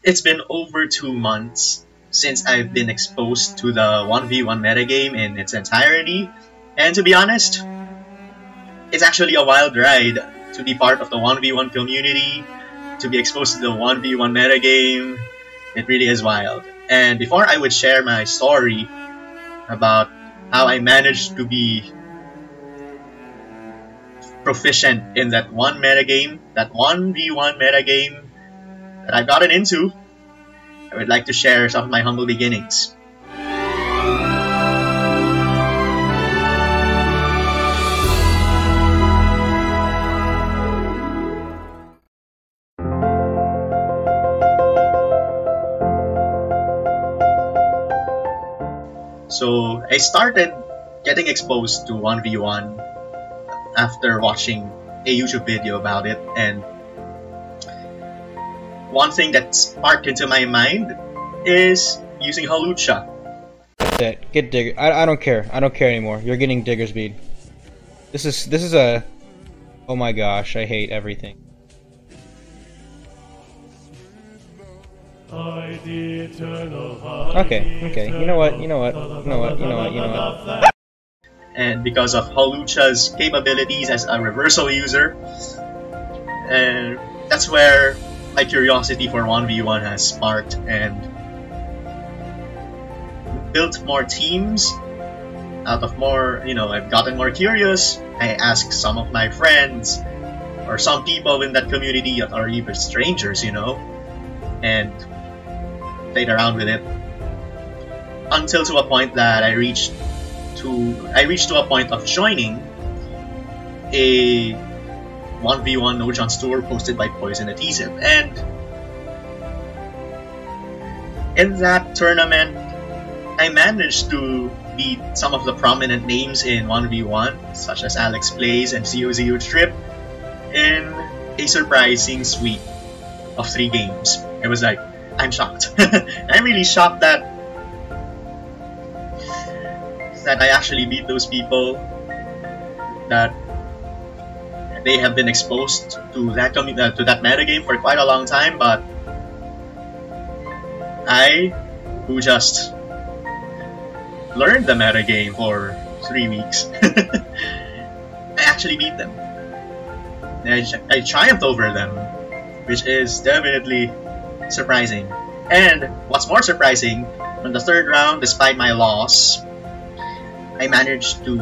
It's been over 2 months since I've been exposed to the 1v1 metagame in its entirety, and to be honest, it's actually a wild ride to be part of the 1v1 community, to be exposed to the 1v1 metagame. It really is wild. And before I would share my story about how I managed to be proficient in that one metagame, that 1v1 metagame that I've gotten into, I would like to share some of my humble beginnings. So I started getting exposed to 1v1 after watching a YouTube video about it, and one thing that sparked into my mind is using Halucha. That's it. Get Digger. I don't care. I don't care anymore. You're getting Digger speed. This is a... Oh my gosh, I hate everything. Okay. You know what? And because of Halucha's capabilities as a reversal user, and that's where my curiosity for 1v1 has sparked, and built more teams out of more, I've gotten more curious. I asked some of my friends or some people in that community that are even strangers, and played around with it until to a point that I reached to a point of joining a 1v1 No John's tour posted by Poison Adhesive, and in that tournament I managed to beat some of the prominent names in 1v1 such as Alex Plays and ZOZO Trip in a surprising sweep of 3 games. It was like, I'm shocked. I'm really shocked that I actually beat those people, that they have been exposed to that metagame for quite a long time, but I, who just learned the metagame for 3 weeks, I actually beat them. I triumphed over them, which is definitely surprising. And what's more surprising, on the 3rd round, despite my loss, I managed to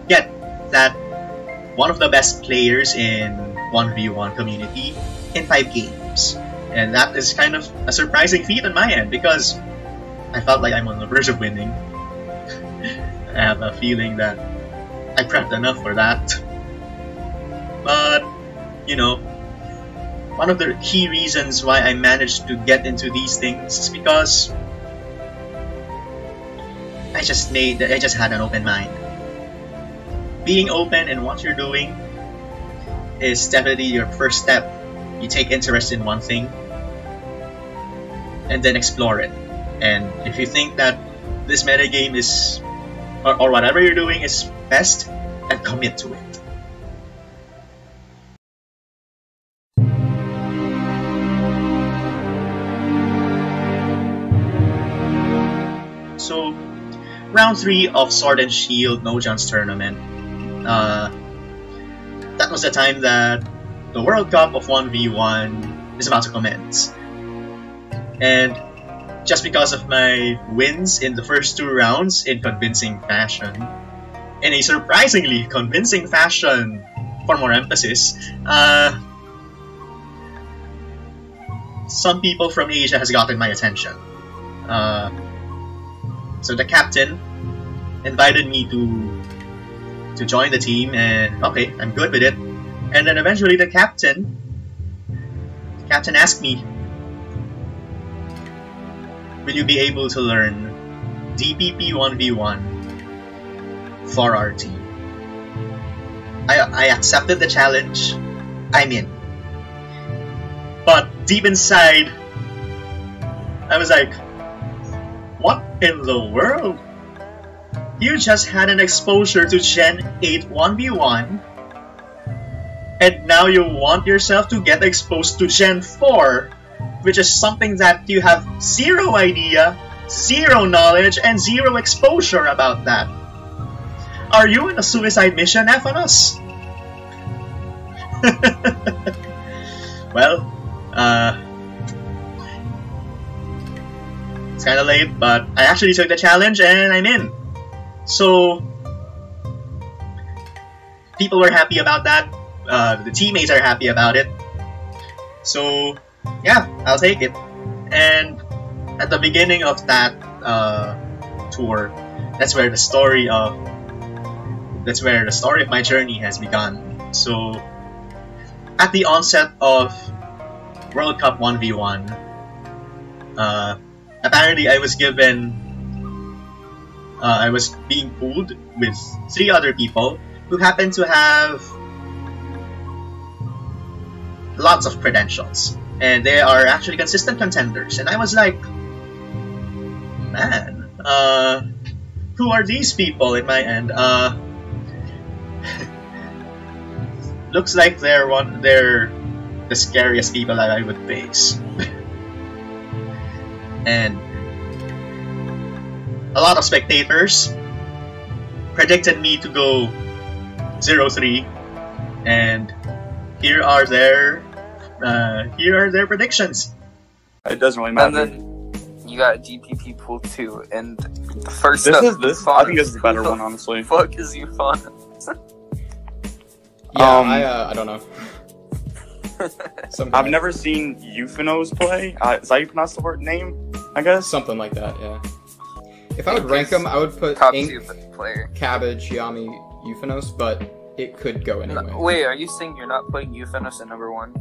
get that one of the best players in 1v1 community in 5 games. And that is kind of a surprising feat on my end, because I felt like I'm on the verge of winning. I have a feeling that I prepped enough for that. But, one of the key reasons why I managed to get into these things is because I just had an open mind. Being open in what you're doing is definitely your first step. You take interest in one thing and then explore it. And if you think that this metagame is, or whatever you're doing is best, then commit to it. So, round 3 of Sword and Shield No John's tournament. That was the time that the World Cup of 1v1 is about to commence. And just because of my wins in the first 2 rounds in convincing fashion, in a surprisingly convincing fashion, for more emphasis, some people from Asia has gotten my attention. So the captain invited me to join the team, and okay, I'm good with it. And then eventually the captain asked me, will you be able to learn DPP 1v1 for our team? I accepted the challenge. I'm in. But deep inside, I was like, what in the world? You just had an exposure to Gen 8 1v1, and now you want yourself to get exposed to Gen 4 which is something that you have zero idea, zero knowledge, and zero exposure about that. Are you in a suicide mission, Euphonos? Well, it's kinda late, but I actually took the challenge and I'm in. So, people were happy about that. The teammates are happy about it. So, yeah, I'll take it. And at the beginning of that tour, that's where the story of my journey has begun. So, at the onset of World Cup 1v1, apparently I was being pooled with 3 other people who happened to have lots of credentials, and they are actually consistent contenders. And I was like, man, who are these people in my end? Looks like they're the scariest people that I would face. And a lot of spectators predicted me to go 0-3, and here are their predictions. It doesn't really matter. And then you got DPP pool 2, and the first this up is this. I think this is the better one, honestly. Fuck is Euphonos? Yeah, I don't know. I've never seen Euphonos play. Is that how you pronounce the word name? I guess something like that. Yeah. If I would rank them, I would put top Ink, 2 player. Cabbage, Yami, Euphonos, but it could go anyway. Wait, are you saying you're not putting Euphonos at number 1?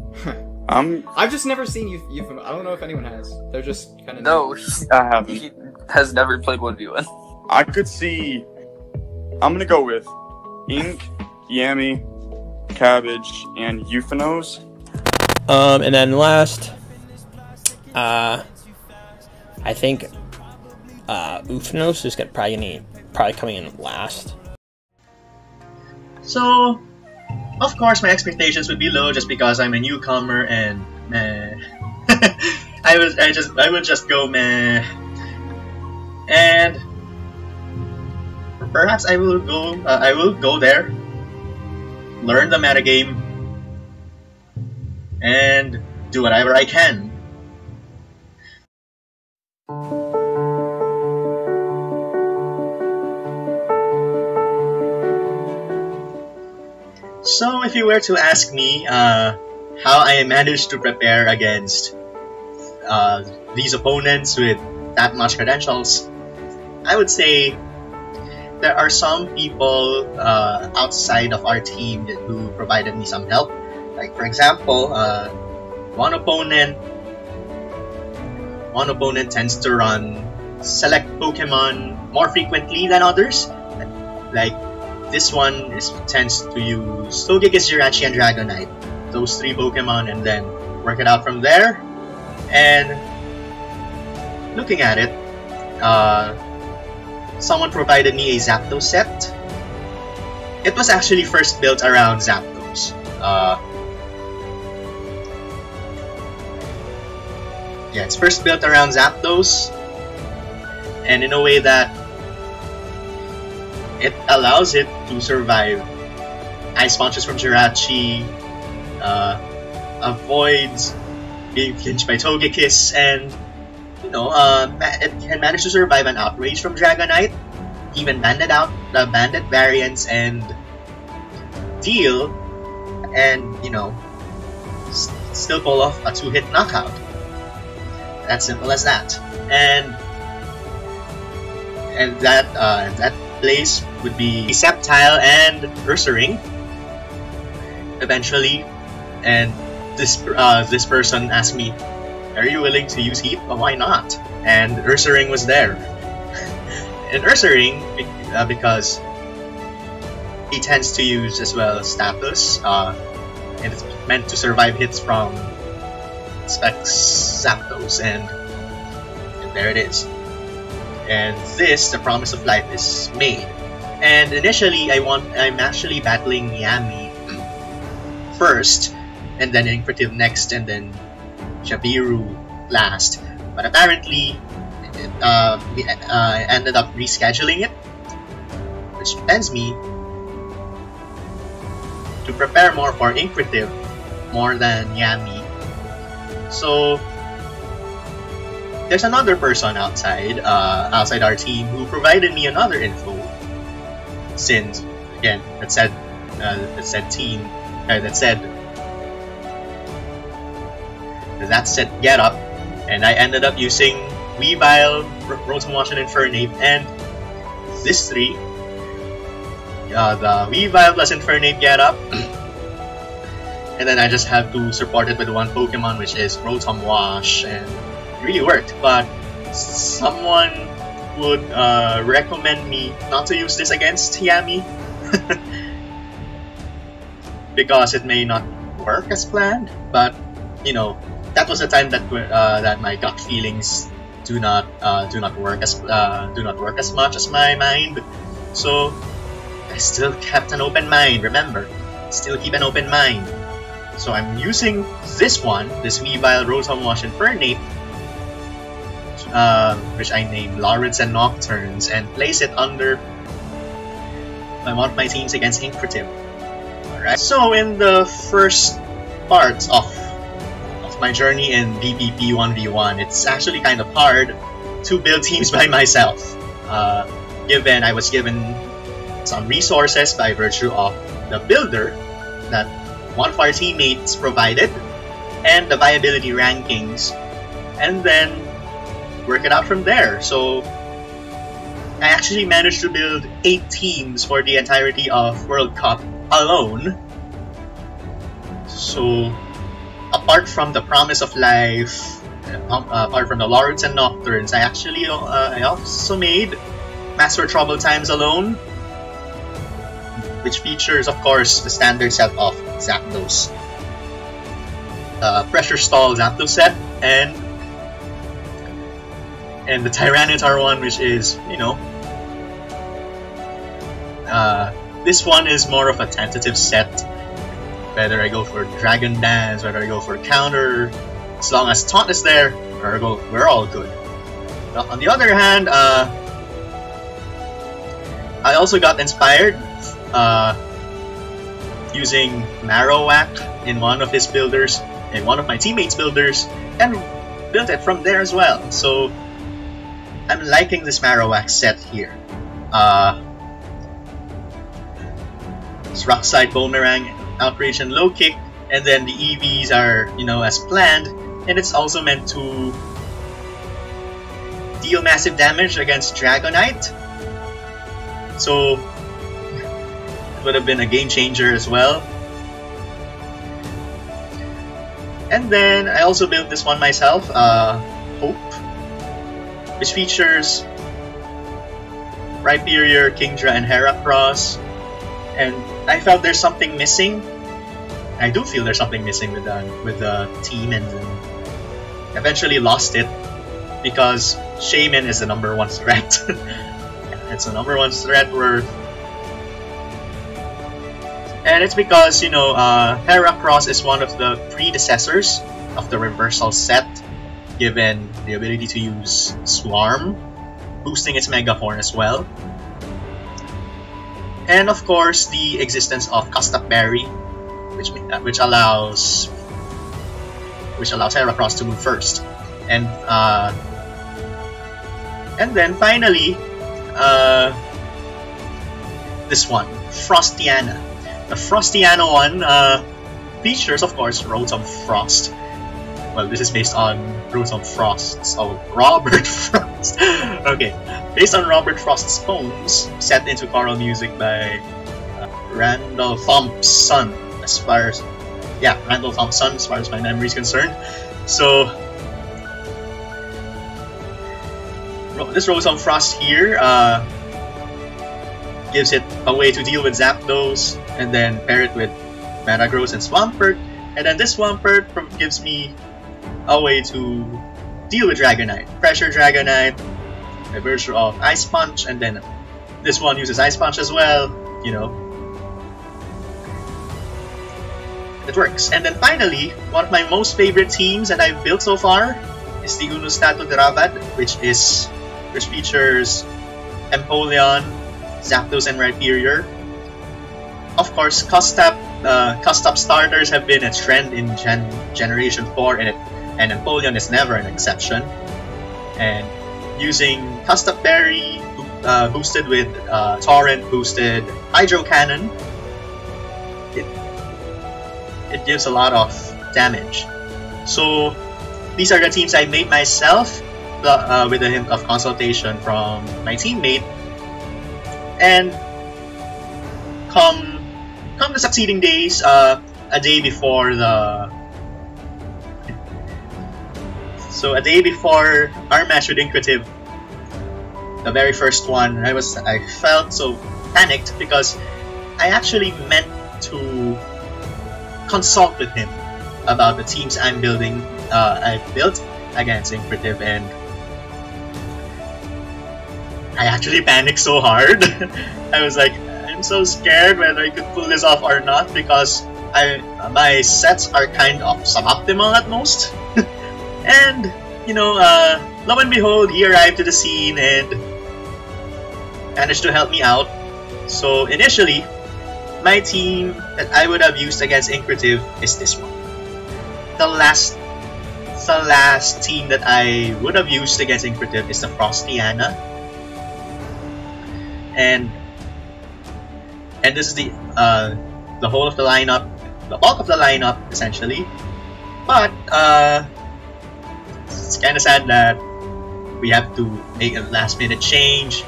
I've just never seen Euphonos. I don't know if anyone has. They're just kind of no. I haven't. He has never played 1v1. I could see. I'm gonna go with Ink, Yami, Cabbage, and Euphonos. And then last, I think Euphonos is probably coming in last. So, of course, my expectations would be low just because I'm a newcomer, and I would just go meh, and perhaps I will go there, learn the metagame, and do whatever I can. So if you were to ask me how I managed to prepare against these opponents with that much credentials, I would say there are some people outside of our team who provided me some help. Like, for example, one opponent tends to run select Pokemon more frequently than others. Like, this one tends to use Togekiss, Jirachi, and Dragonite. Those 3 Pokemon, and then work it out from there. And looking at it, someone provided me a Zapdos set. It was actually first built around Zapdos. Yeah, it's first built around Zapdos, and in a way that it allows it to survive Ice Punches from Jirachi, avoids being flinched by Togekiss, and it can manage to survive an Outrage from Dragonite, even banded variants, and deal, and still pull off a 2-hit knockout. As simple as that. And that place would be Sceptile and Ursaring eventually. And this person asked me, "Are you willing to use Heat?" Well, why not? And Ursaring was there. And Ursaring, because he tends to use as well status, and it's meant to survive hits from Specs Zapdos, and there it is. And this, the Promise of Life, is made. And initially, I'm actually battling Yami first, and then Inquisitive next, and then Jabiru last. But apparently, we ended up rescheduling it, which tends me to prepare more for Inquisitive more than Yami. So there's another person outside our team who provided me another info. Since again, that said get up, and I ended up using Weavile, Rotom Wash, and Infernape, and this three, the Weavile plus Infernape get up, and then I just have to support it with one Pokemon, which is Rotom Wash, and it really worked. But someone would recommend me not to use this against Yami because it may not work as planned. But you know, that was the time that that my gut feelings do not work as much as my mind. So I still kept an open mind. Remember, still keep an open mind. So I'm using this Weavile, Rotom Wash, and Infernape, which I named Lawrence and Nocturnes, and place it under one of my teams against Inquisitive. Alright, so in the first parts of my journey in DPP 1v1, it's actually kind of hard to build teams by myself, given I was given some resources by virtue of the builder that one of our teammates provided, and the viability rankings, and then work it out from there. So I actually managed to build 8 teams for the entirety of World Cup alone. So apart from the Promise of Life, apart from the Lords and Nocturnes, I actually I also made Master Trouble Times alone, which features, of course, the standard set of Zapdos, Pressure Stall Zapdos set, and the Tyranitar one, which is, you know, this one is more of a tentative set. Whether I go for Dragon Dance, whether I go for Counter, as long as Taunt is there, we're all good. But on the other hand, I also got inspired using Marowak in one of his builders, in one of my teammates' builders, and built it from there as well. So I'm liking this Marowak set here. It's Rock Slide, Boomerang, Outrage, and Low Kick, and then the EVs are, you know, as planned, and it's also meant to deal massive damage against Dragonite. So it would have been a game changer as well. And then I also built this one myself, Hope, which features Rhyperior, Kingdra, and Heracross. And I felt there's something missing. I do feel there's something missing with the team, and eventually lost it because Shaman is the #1 threat. It's the #1 threat and it's because, you know, Heracross is one of the predecessors of the Reversal set, given the ability to use Swarm, boosting its Mega Horn as well. And of course, the existence of Custap Berry, which allows Heracross to move first, and then finally, this one, Frostiana. The Frostiana one features, of course, Rotom Frost. Well, this is based on Rotom Frost's, Robert Frost. Okay, based on Robert Frost's poems, set into choral music by Randall Thompson, as far as my memory is concerned. So this Rotom Frost here gives it a way to deal with Zapdos, and then pair it with Metagross and Swampert, and then this Swampert gives me a way to deal with Dragonite, pressure Dragonite by virtue of Ice Punch, and then this one uses Ice Punch as well, you know. It works. And then finally, one of my most favorite teams that I've built so far is the Unustato Dravad, which features Empoleon, Zapdos, and Rhyperior. Of course, custom starters have been a trend in Generation 4, and Empoleon is never an exception. And using Custom Berry boosted with Torrent boosted Hydro Cannon, it gives a lot of damage. So these are the teams I made myself with a hint of consultation from my teammate. And come the succeeding days, a day before our match with Inquisitive, the very first one, I felt so panicked because I actually meant to consult with him about the teams I've built against Inquisitive, and I actually panicked so hard. I was like, I'm so scared whether I could pull this off or not because my sets are kind of suboptimal at most. And lo and behold, he arrived to the scene and managed to help me out. So initially, my team that I would have used against Inquisitive is this one. The last team that I would have used against Inquisitive is the Frostiana. And this is the whole of the lineup, the bulk of the lineup essentially. But it's kind of sad that we have to make a last-minute change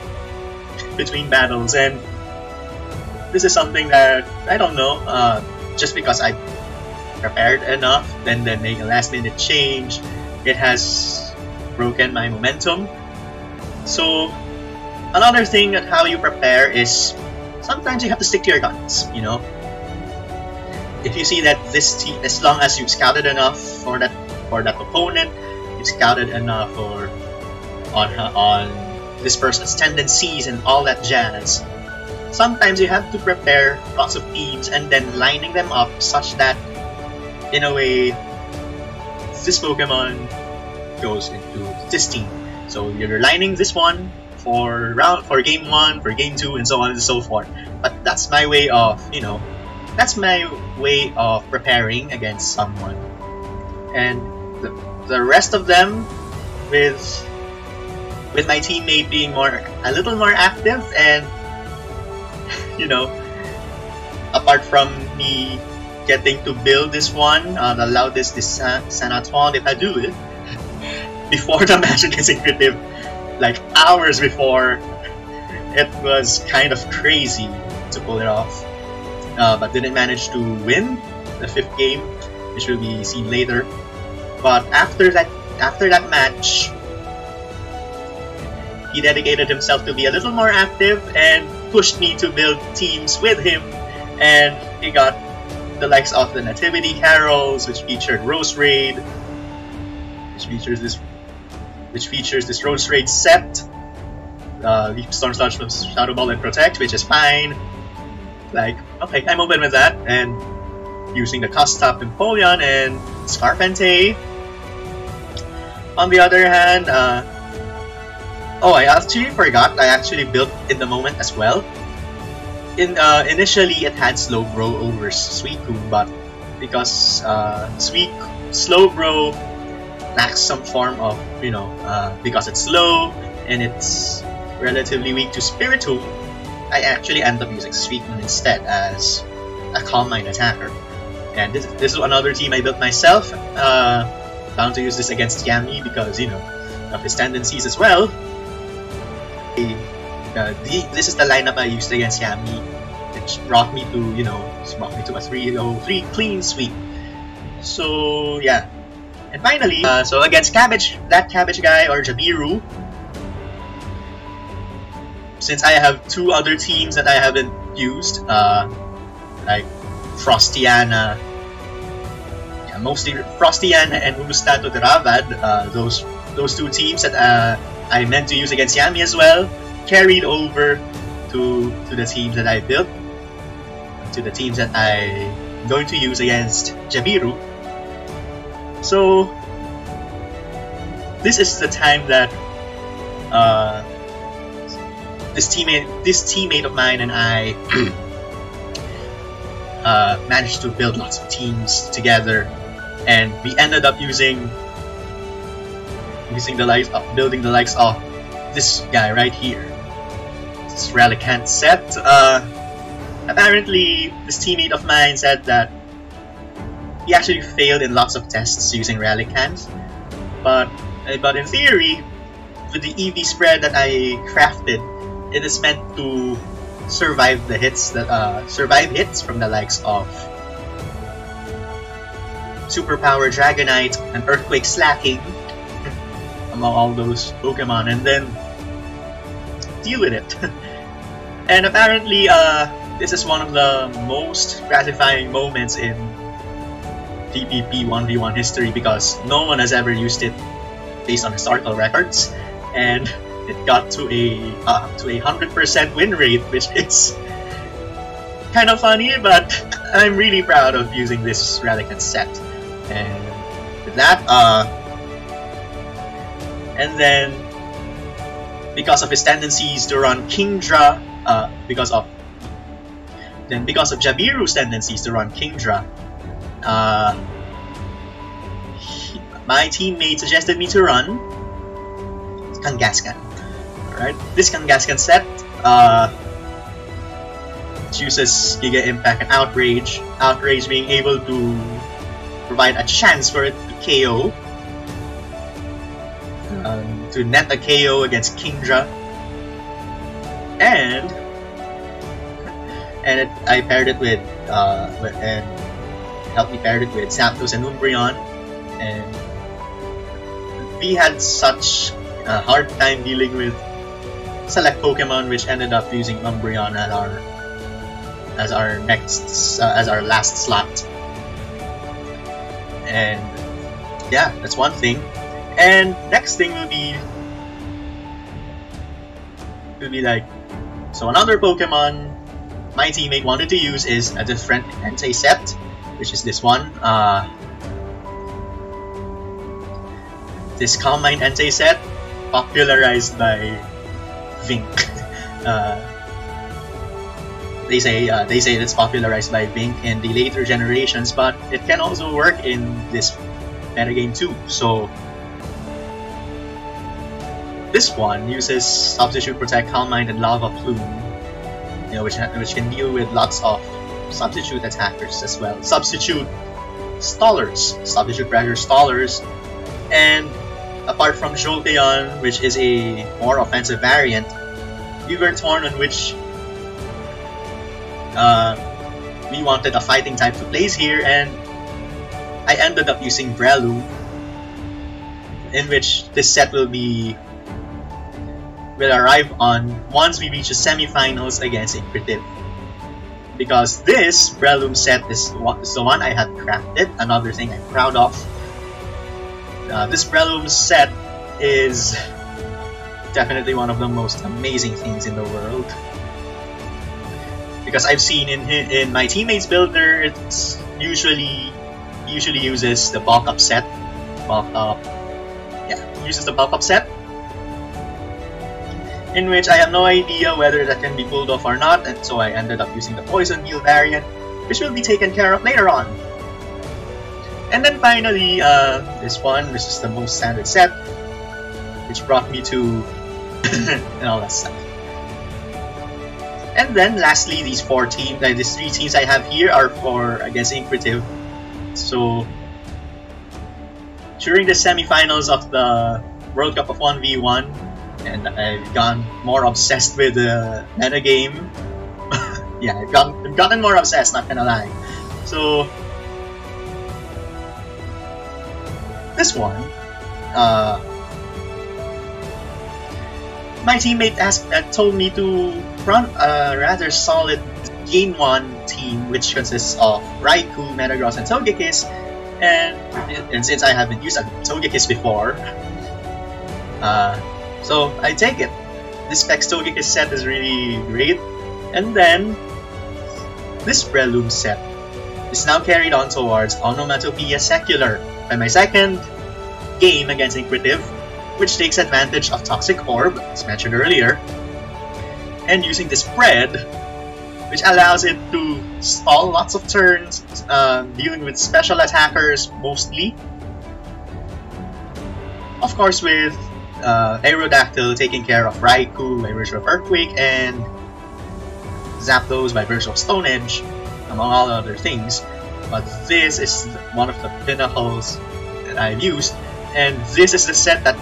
between battles, and this is something that I don't know. Just because I prepared enough, then make a last-minute change, it has broken my momentum. So another thing at how you prepare is sometimes you have to stick to your guns. If you see that this team, as long as you've scouted enough for that opponent, you've scouted enough on this person's tendencies and all that jazz, sometimes you have to prepare lots of teams and then lining them up such that, in a way, this Pokemon goes into this team. So you're lining this one for game 1, for game 2, and so on and so forth. But that's my way of, preparing against someone. And the rest of them, with my teammate being a little more active, and apart from me getting to build this one, the loudest this Sanatron de Padoue, before the match against Inquisitive, like hours before, it was kind of crazy to pull it off. But didn't manage to win the 5th game, which will be seen later. But after that match, he dedicated himself to be a little more active and pushed me to build teams with him, and he got the likes of the Nativity Carols, which featured Rose Raid, which features this Rose Raid set, Leaf Storm Sludge from Shadow Ball and Protect, which is fine. Like, okay, I'm open with that, and using the custom Empoleon and Scarpentay. On the other hand, I actually forgot, I actually built in the moment as well. Initially, it had Slowbro over Suicune, but because Slowbro lacks some form of, because it's slow and it's relatively weak to Spiritomb, I actually end up using Suicune instead as a Calm Mind attacker. And this is another team I built myself. Bound to use this against Yami because, of his tendencies as well. This is the lineup I used against Yami, which brought me to, a 3-0-3 clean sweep. So, yeah. And finally, so against Cabbage guy, or Jabiru, since I have 2 other teams that I haven't used, like Frostiana, mostly Frostiana and Unustato Dravad, those 2 teams that I meant to use against Yami as well, carried over to the teams that I built, to the teams that I'm going to use against Jabiru. So this is the time that this teammate of mine and I managed to build lots of teams together, and we ended up building the likes of this guy right here. This Relicanth set. Apparently, this teammate of mine said that he actually failed in lots of tests using Relicanth, but in theory, with the EV spread that I crafted, it is meant to survive the hits from the likes of Superpower Dragonite and Earthquake Slacking among all those Pokemon, and then deal with it. And apparently, this is one of the most gratifying moments in DPP 1v1 history, because no one has ever used it based on historical records, and it got to a 100% win rate, which is kind of funny, but I'm really proud of using this Relicanth set. And with that, and then because of his tendencies to run Kingdra, because of Jabiru's tendencies to run Kingdra, my teammate suggested me to run Kangaskhan. Alright, this Kangaskhan set chooses Giga Impact and Outrage. Outrage being able to provide a chance for it to KO, to net a KO against Kingdra, and I paired it with and helped me pair it with Zapdos and Umbreon, and we had such a hard time dealing with select Pokemon, which ended up using Umbreon as our last slot. And yeah, that's one thing. And next thing will be like, so another Pokemon my teammate wanted to use is a different Entei set, which is this one. This Calm Mind Entei set, popularized by Vink. They say it's popularized by Vink in the later generations, but it can also work in this metagame too. So this one uses Substitute, Protect, Calm Mind, and Lava Plume, which can deal with lots of substitute attackers as well. Substitute stallers, substitute pressure stallers, and apart from Jolteon, which is a more offensive variant, we were torn on which we wanted a fighting type to place here, and I ended up using Breloom, in which this set will arrive on once we reach the semifinals against Inquisitive. Because this Breloom set is the one I had crafted, another thing I'm proud of. This Breloom set is definitely one of the most amazing things in the world. Because I've seen in my teammates' builder, it's usually uses the bulk up set. Uses the bulk up set, in which I have no idea whether that can be pulled off or not, and so I ended up using the Poison Heal variant, which will be taken care of later on. And then finally, this one, which is the most standard set, which brought me to and all that stuff. And then lastly, these three teams I have here are for against Inquisitive. So during the semifinals of the World Cup of 1v1, and I've gone more obsessed with the metagame. Yeah, I've gotten more obsessed, not gonna lie. So this one, my teammate told me to run a rather solid Game 1 team, which consists of Raikou, Metagross, and Togekiss. And since I haven't used a Togekiss before, so I take it. This Specs Togekiss set is really great. And then this Breloom set is now carried on towards Onomatopoeia Secular by my second game against Inquisitive. which takes advantage of Toxic Orb, as mentioned earlier, and using the spread, which allows it to stall lots of turns, dealing with special attackers mostly. Of course, with Aerodactyl taking care of Raikou by virtue of Earthquake and Zapdos by virtue of Stone Edge, among all other things. But this is one of the pinnacles that I've used, and this is the set that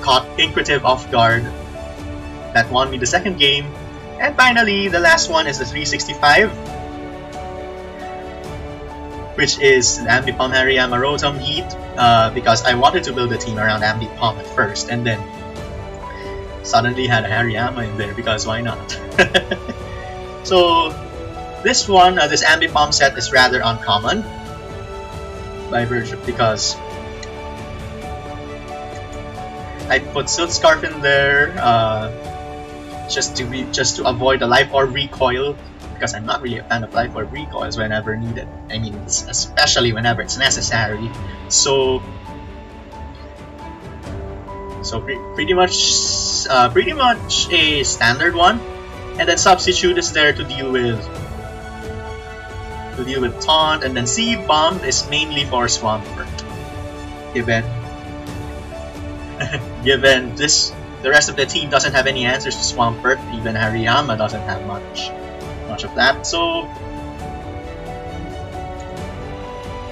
caught Inquisitive off guard, that won me the second game. And finally, the last one is the 365, which is the Ambipom Hariyama Rotom Heat, because I wanted to build a team around Ambipom at first, and then suddenly had a Hariyama in there, because why not? So this one, this Ambipom set is rather uncommon, by virtue, because I put Silk Scarf in there, just to avoid the Life Orb recoil, because I'm not really a fan of Life Orb recoils whenever needed. I mean, especially whenever it's necessary. So pretty much a standard one, and then Substitute is there to deal with Taunt, and then Seed Bomb is mainly for Swampert. Given the rest of the team doesn't have any answers to Swampert, even Hariyama doesn't have much of that. So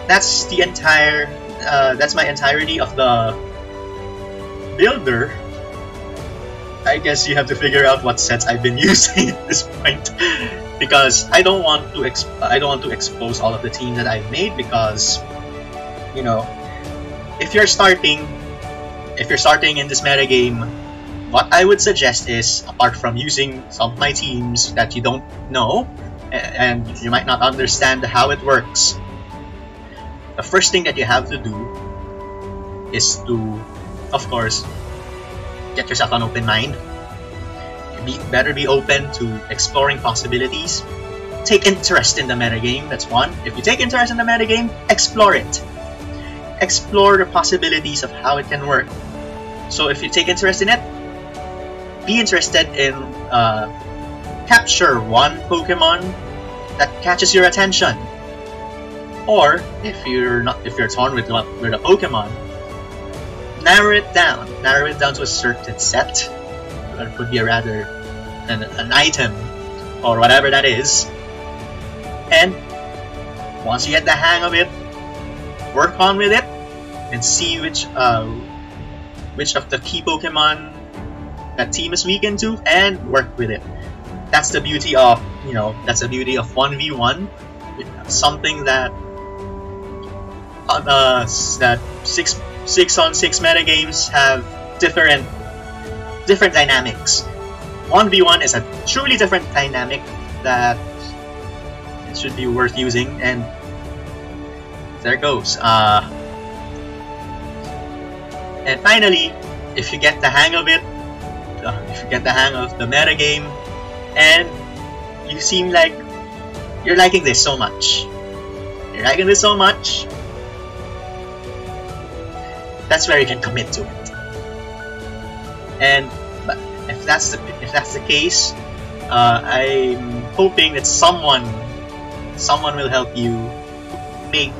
that's the entire that's my entirety of the builder. I guess you have to figure out what sets I've been using at this point, because I don't want to expose all of the teams that I've made, because, you know, if you're starting in this metagame, what I would suggest is, apart from using some of my teams that you don't know and you might not understand how it works, the first thing that you have to do is to, of course, get yourself an open mind. Better be open to exploring possibilities. Take interest in the metagame, that's one. If you take interest in the metagame, explore it. Explore the possibilities of how it can work. So if you take interest in it, be interested in capture one Pokemon that catches your attention. Or if you're torn with a Pokemon, narrow it down to a certain set. It could be an item or whatever that is. And once you get the hang of it, work on with it and see which of the key Pokemon that team is weak into, and work with it. That's the beauty of 1v1. Something that that 6-on-6 metagames have different dynamics. 1v1 is a truly different dynamic that it should be worth using, and there goes. And finally, if you get the hang of it, if you get the hang of the metagame, and you seem like you're liking this so much, that's where you can commit to it. And if that's the case, I'm hoping that someone will help you make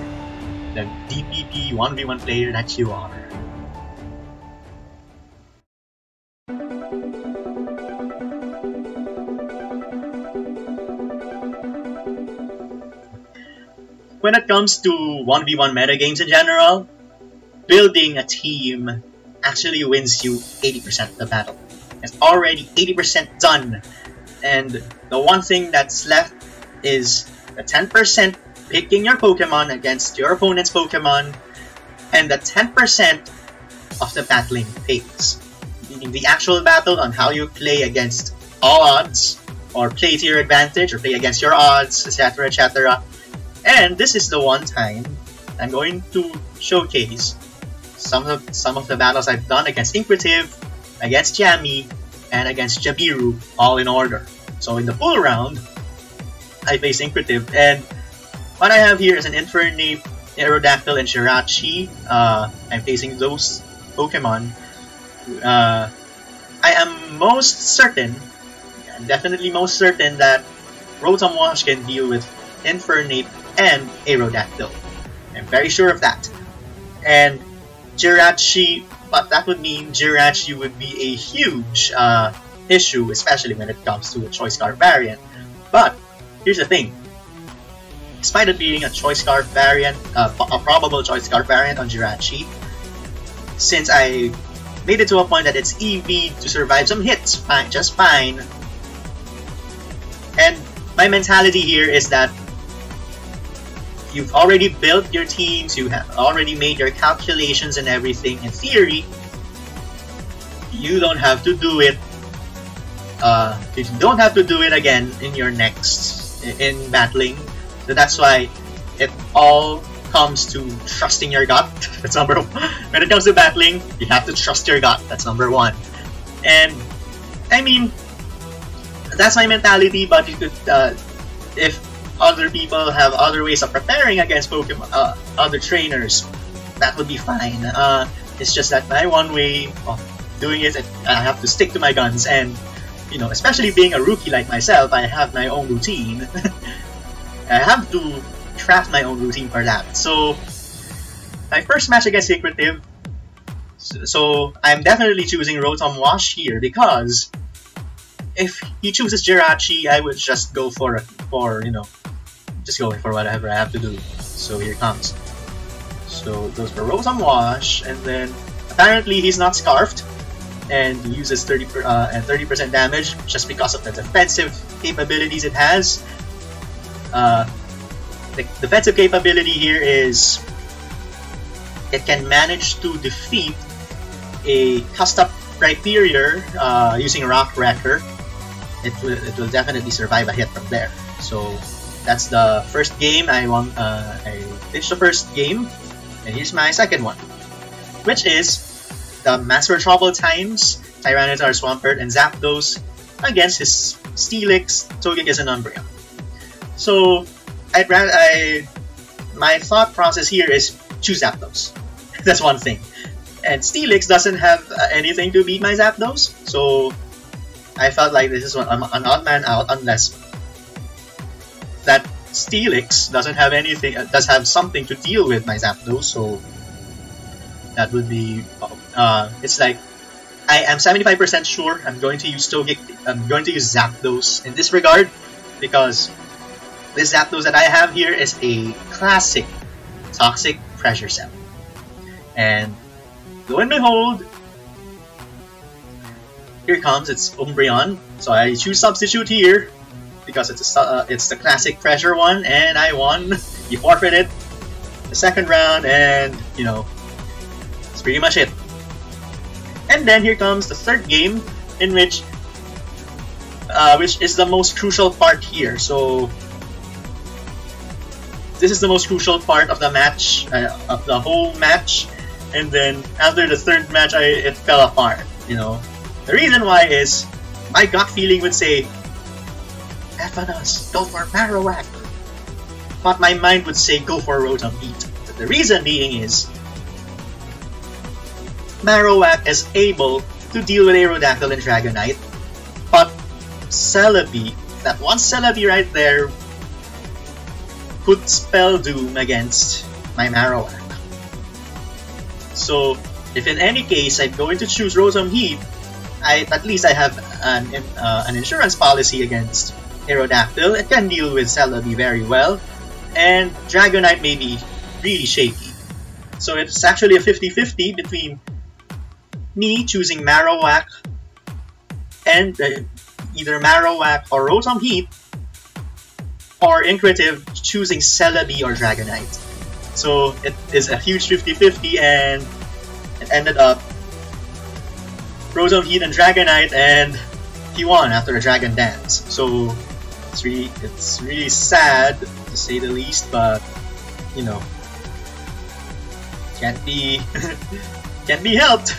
the DPP 1v1 player that you are. When it comes to 1v1 metagames in general, building a team actually wins you 80% of the battle. It's already 80% done, and the one thing that's left is the 10% picking your Pokemon against your opponent's Pokemon, and the 10% of the battling phase. Meaning the actual battle on how you play against all odds, or play to your advantage, or play against your odds, etc, etc. And this is the one time I'm going to showcase some of the battles I've done against Inquisitive, against Yami, and against Jabiru, all in order. So in the full round, I face Inquisitive, and what I have here is an Infernape, Aerodactyl, and Shirachi. I'm facing those Pokemon, I am most certain, definitely most certain, that Rotom Wash can deal with Infernape and Aerodactyl. I'm very sure of that. And Jirachi, but that would mean Jirachi would be a huge issue, especially when it comes to a Choice Scarf variant. But here's the thing. Despite it being a Choice Scarf variant, a probable Choice Scarf variant on Jirachi, since I made it to a point that it's EV to survive some hits just fine, and my mentality here is that you've already built your teams, you have already made your calculations and everything. In theory, you don't have to do it. You don't have to do it again in your next in battling. So that's why it all comes to trusting your gut. That's number one. When it comes to battling, you have to trust your gut. That's number one. And I mean, that's my mentality. But you could, if other people have other ways of preparing against Pokemon, other trainers, that would be fine. It's just that my one way of doing it, I have to stick to my guns, and you know, especially being a rookie like myself, I have my own routine. I have to craft my own routine for that. So, my first match against Secretive, so I'm definitely choosing Rotom Wash here, because if he chooses Jirachi, I would just go for you know, just going for whatever I have to do. So here it comes. So it goes for Rotom Wash, and then apparently he's not Scarfed, and he uses 30% damage just because of the defensive capabilities it has. The defensive capability here is it can manage to defeat a custom Rhyperior using Rock Wrecker. It will definitely survive a hit from there. So that's the first game. I finished the first game, and here's my second one, which is the Master Trouble times Tyranitar, Swampert, and Zapdos against his Steelix, Togekiss, and Umbreon. So my thought process here is choose Zapdos. That's one thing. And Steelix doesn't have anything to beat my Zapdos, so I felt like this is an odd man out unless that Steelix doesn't have anything, does have something to deal with my Zapdos, so that would be, it's like, I am 75% sure I'm going to use Zapdos in this regard, because this Zapdos that I have here is a classic Toxic Pressure Cell. And lo and behold, here it comes, it's Umbreon. So I choose Substitute here, because it's the classic Pressure one, and I won. You forfeit it the second round, and you know, that's pretty much it. And then here comes the third game, in which is the most crucial part here. So this is the most crucial part of the match, of the whole match. And then after the third match, it fell apart. You know, the reason why is my gut feeling would say, Euphonos, go for Marowak. But my mind would say, go for Rotom Heat. But the reason being is, Marowak is able to deal with Aerodactyl and Dragonite, but Celebi, that one Celebi right there, could spell Doom against my Marowak. So, if in any case I'm going to choose Rotom Heat, at least I have an insurance policy against Aerodactyl. It can deal with Celebi very well, and Dragonite may be really shaky. So it's actually a 50-50 between me choosing Marowak and either Marowak or Rotom Heat, or Incretive choosing Celebi or Dragonite. So it is a huge 50-50, and it ended up Rotom Heat and Dragonite, and he won after a Dragon Dance. So it's really sad to say the least, but you know, can't be helped.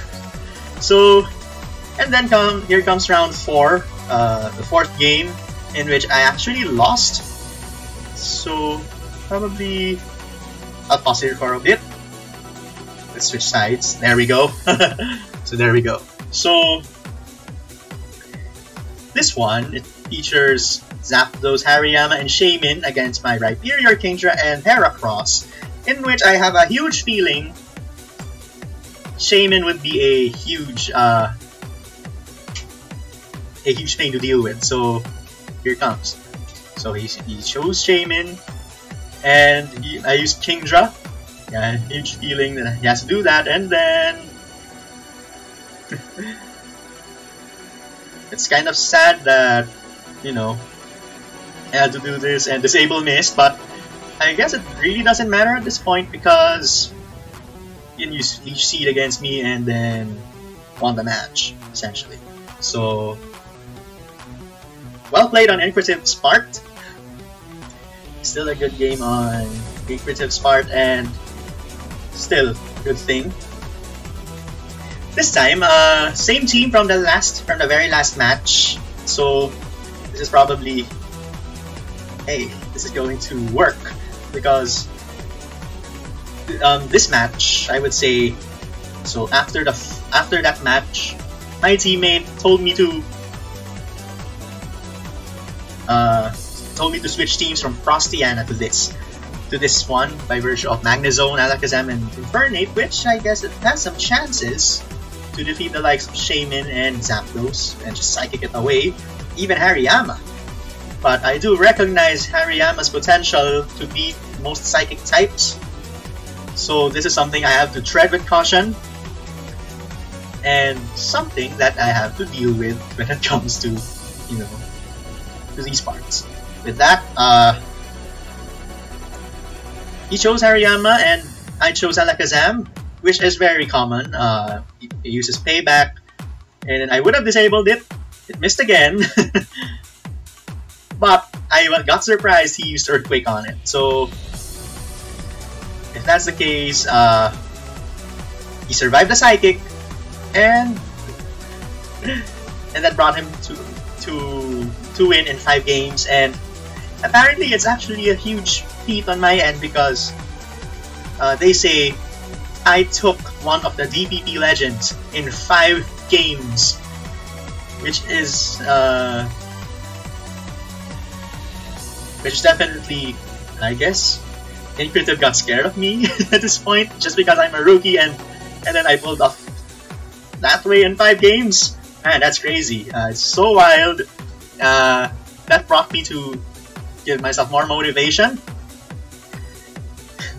So, and then here comes round 4, the fourth game, in which I actually lost. So probably I'll pause here for a bit. Let's switch sides. There we go. So there we go. So this one, it features Zapdos, Hariyama, and Shaymin against my Rhyperior, Kingdra, and Heracross, in which I have a huge feeling Shaymin would be a huge pain to deal with. So here it comes. So he chose Shaymin, and I used Kingdra. Yeah, huge feeling that he has to do that, and then it's kind of sad that, you know, I had to do this and disable Mist, but I guess it really doesn't matter at this point because you can use Leech Seed against me and then won the match, essentially. So, well played on Inquisitive Spark. Still a good game on Inquisitive Spark, and still good thing. This time, same team from the very last match. So this is probably, hey, this is going to work because this match, I would say, so after that match, my teammate told me to switch teams from Frostiana to this one by virtue of Magnezone, Alakazam, and Infernape, which I guess it has some chances to defeat the likes of Shaymin and Zapdos and just psychic it away, even Hariyama. But I do recognize Hariyama's potential to beat most psychic types, so this is something I have to tread with caution, and something that I have to deal with when it comes to, you know, to these parts. With that, he chose Hariyama and I chose Alakazam, which is very common. It uses Payback, and I would have disabled it. It missed again, but I got surprised he used Earthquake on it. So if that's the case, he survived the Psychic, and that brought him to win in 5 games. And apparently, it's actually a huge feat on my end because they say I took one of the DPP legends in 5 games, which is definitely, I guess, Inquisitive got scared of me at this point just because I'm a rookie, and then I pulled off that way in 5 games. Man, that's crazy. It's so wild. That brought me to give myself more motivation.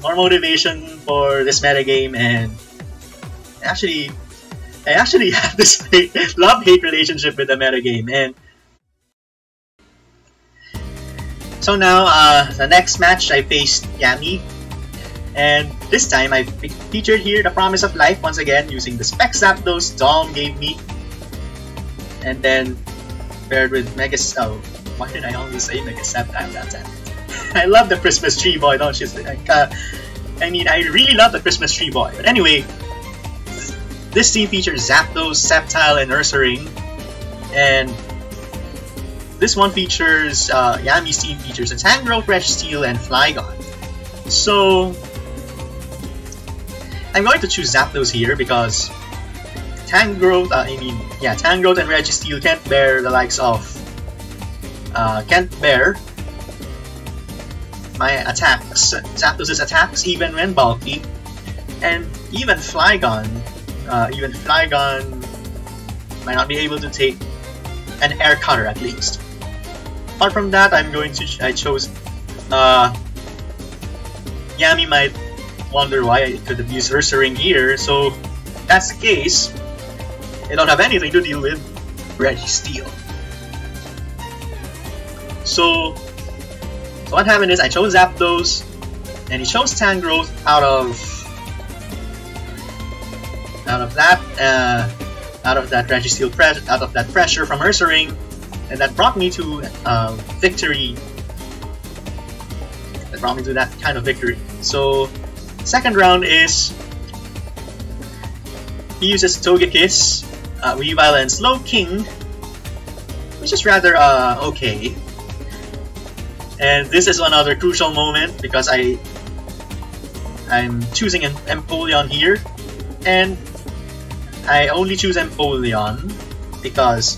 More motivation for this metagame, and I actually have this love-hate relationship with the metagame. And so now, the next match I faced Yami, and this time I featured here the Promise of Life once again using the Spec Zapdos Dom gave me, and then paired with oh, why did I always say Megaceptile? That's it. I love the Christmas Tree Boy, don't you? I mean, I really love the Christmas Tree Boy. But anyway, this team features Zapdos, Sceptile, and Ursaring, and this one features Yami's team features a Tangrowth, Registeel, and Flygon. So I'm going to choose Zapdos here because Tangrowth, Tangrowth and Registeel can't bear the likes of my attacks, Zapdos' attacks, even when bulky, and even Flygon might not be able to take an Air Cutter at least. Apart from that, I chose Yami might wonder why I could have used Ursaring here, so if that's the case, I don't have anything to deal with Registeel. So what happened is I chose Zapdos, and he chose Tangrowth out of that Registeel out of that pressure from Ursaring, and that brought me to victory. That brought me to that kind of victory. So second round is he uses Togekiss, Weavile, and Slowking, which is rather okay. And this is another crucial moment because I'm choosing an Empoleon here, and I only choose Empoleon because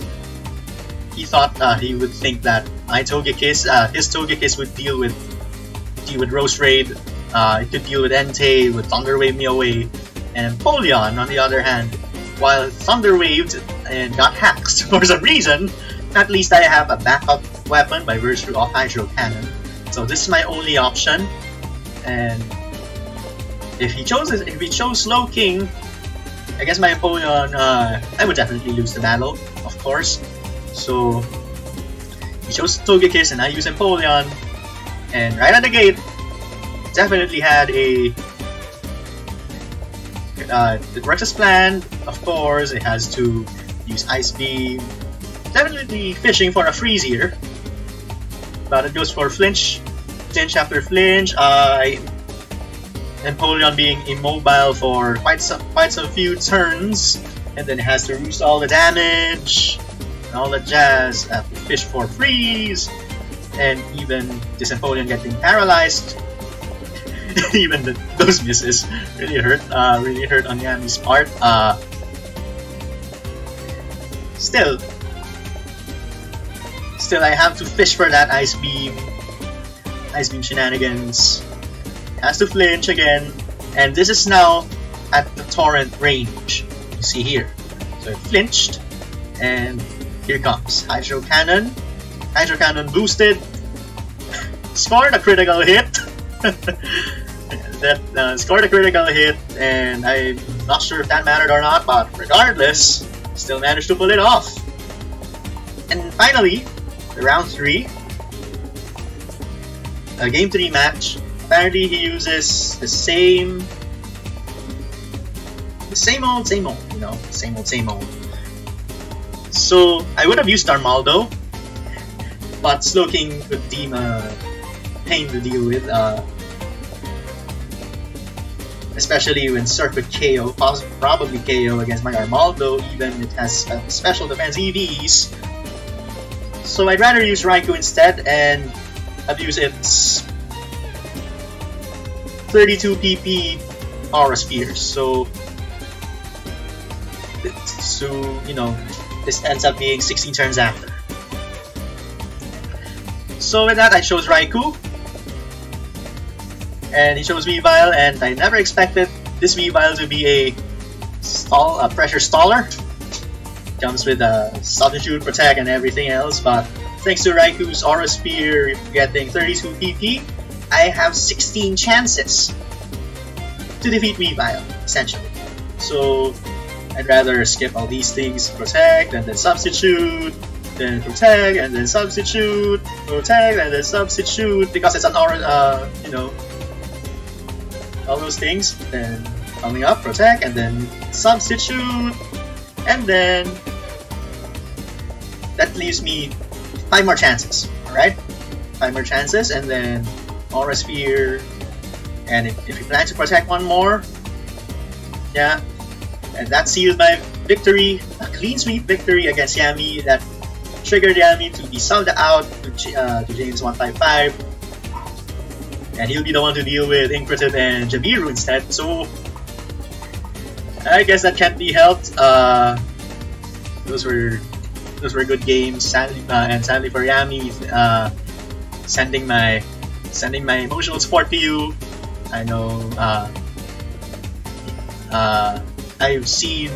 he thought he would think that my Togekiss, his Togekiss would deal with Roast Raid, it could deal with Entei, would Thunder Wave me away, and Empoleon, on the other hand, while Thunder Waved and got hacked for some reason, at least I have a backup weapon by virtue of Hydro Cannon. So this is my only option, and if he chose Slowking, I guess my Empoleon, I would definitely lose the battle, of course. So he chose Togekiss and I use Empoleon, and right at the gate, definitely had a it works as planned. Of course, it has to use Ice Beam. Definitely fishing for a freeze here, but it goes for flinch after flinch. Empoleon being immobile for quite some few turns, and then it has to roost all the damage, and all the jazz. Fish for freeze, and even this Empoleon getting paralyzed. Even those misses really hurt on Yami's part. Still, I have to fish for that Ice Beam shenanigans. Has to flinch again, and this is now at the Torrent range. You see here. So it flinched, and here comes Hydro Cannon. Hydro Cannon boosted, scored a critical hit. Scored a critical hit, and I'm not sure if that mattered or not, but regardless, still managed to pull it off. And finally, round 3, a game 3 match. Apparently he uses the same old, you know, same old. So I would have used Armaldo, but Slowking would deem a pain to deal with, especially when Surf would KO, probably KO against my Armaldo, even it has special defense EVs. So I'd rather use Raikou instead and abuse its 32 PP Aura Spheres. So you know, this ends up being 16 turns after. So with that, I chose Raikou, and he chose Weavile, and I never expected this Weavile to be a pressure staller. Comes with a Substitute, Protect, and everything else, but thanks to Raikou's Aura Sphere getting 32 PP, I have 16 chances to defeat Weavile, essentially. So I'd rather skip all these things, Protect, and then Substitute, then Protect, and then Substitute, Protect, and then Substitute, because it's an Aura, you know, all those things. Then coming up, Protect, and then Substitute, and then that leaves me 5 more chances, alright? 5 more chances, and then Aura Sphere, and if you plan to protect one more, yeah, and that sealed my victory, a clean sweep victory against Yami that triggered Yami to be subbed out to James 155, and he'll be the one to deal with Inquisitive and Jabiru instead, so I guess that can't be helped. Those were good games, sadly, and sadly for Yami, sending my emotional support to you. I know I've seen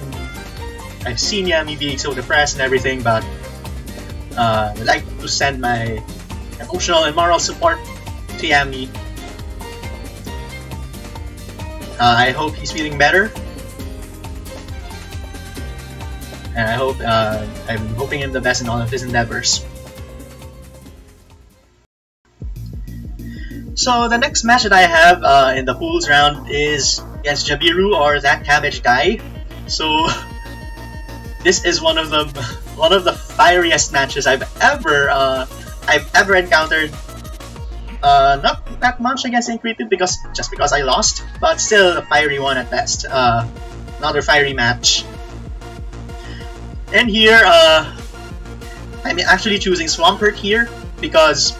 Yami being so depressed and everything, but I'd like to send my emotional and moral support to Yami. I hope he's feeling better, and I'm hoping him the best in all of his endeavors. So the next match that I have in the pools round is against Jabiru, or that cabbage guy. So this is one of the fieriest matches I've ever encountered. Not that much against Inquisitive because I lost, but still a fiery one at best. Another fiery match. And here, I'm actually choosing Swampert here because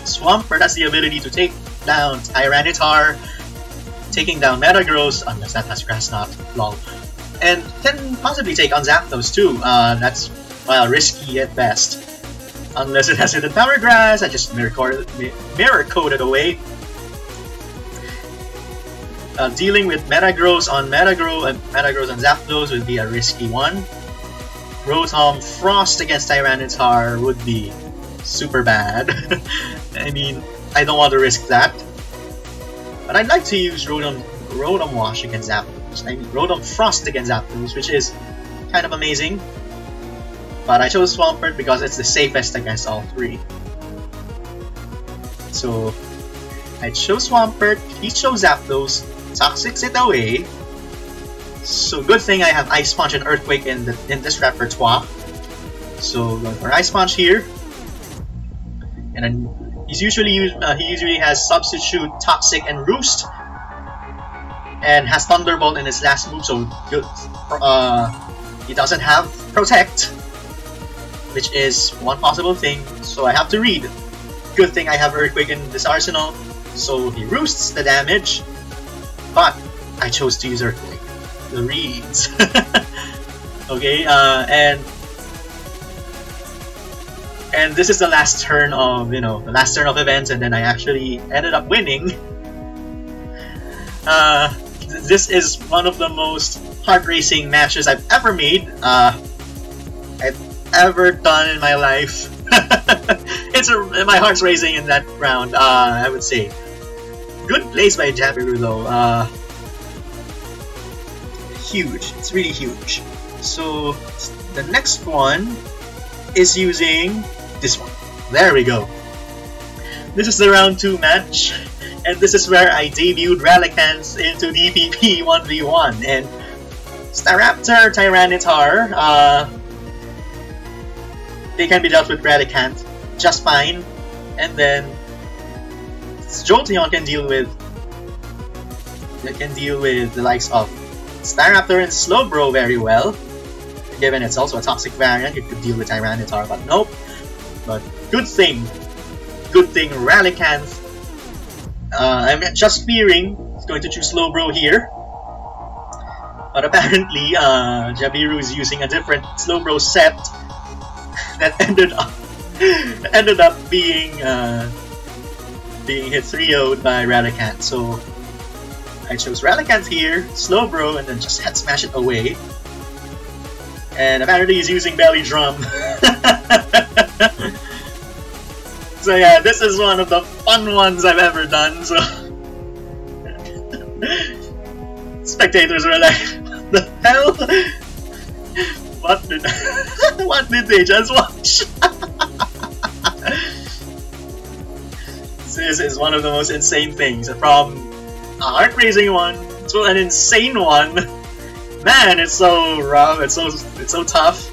Swampert has the ability to take down Tyranitar, taking down Metagross, unless that has Grass Knot, lol. and can possibly take on Zapdos too. That's, well, risky at best. Unless it has hidden Power Grass, I just mirror code it away. Dealing with Metagross on Metagross on Zapdos would be a risky one. Rotom Frost against Tyranitar would be super bad. I mean, I don't want to risk that. But I'd like to use Rotom Wash against Zapdos. I mean, Rotom Frost against Zapdos, which is kind of amazing. But I chose Swampert because it's the safest against all three. So I chose Swampert, he chose Zapdos, Toxics it away. So good thing I have Ice Punch and Earthquake in this repertoire. So going for Ice Punch here. And then he usually has Substitute, Toxic, and Roost. And has Thunderbolt in his last move, so good. He doesn't have Protect, which is one possible thing, so I have to read. Good thing I have Earthquake in this arsenal, so he roosts the damage, but I chose to use Earthquake. The reads. Okay, and this is the last turn of, the last turn of events, and then I actually ended up winning. This is one of the most heart-racing matches I've ever made. I've ever done in my life. My heart's racing in that round, I would say. Good plays by Jabiru though. Huge. It's really huge. So the next one is using this one. There we go. This is the round 2 match, and this is where I debuted Relicanth into DPP 1v1. And Staraptor, Tyranitar, they can be dealt with Relicanth just fine, and then Jolteon can deal with the likes of Staraptor and Slowbro very well. Given it's also a toxic variant, it could deal with Tyranitar, but nope. But good thing Relicanth. I'm just fearing it's going to choose Slowbro here, but apparently Jabiru is using a different Slowbro set that ended up being hit 3-0'd by Relicanth. So I chose Relicanth here, Slowbro, and then just head smash it away. And apparently he's using Belly Drum. So yeah, this is one of the fun ones I've ever done. So spectators were like, "What the hell? What did they just watch?" This is one of the most insane things. From a heart-raising one to an insane one. Man, it's so rough. It's so tough.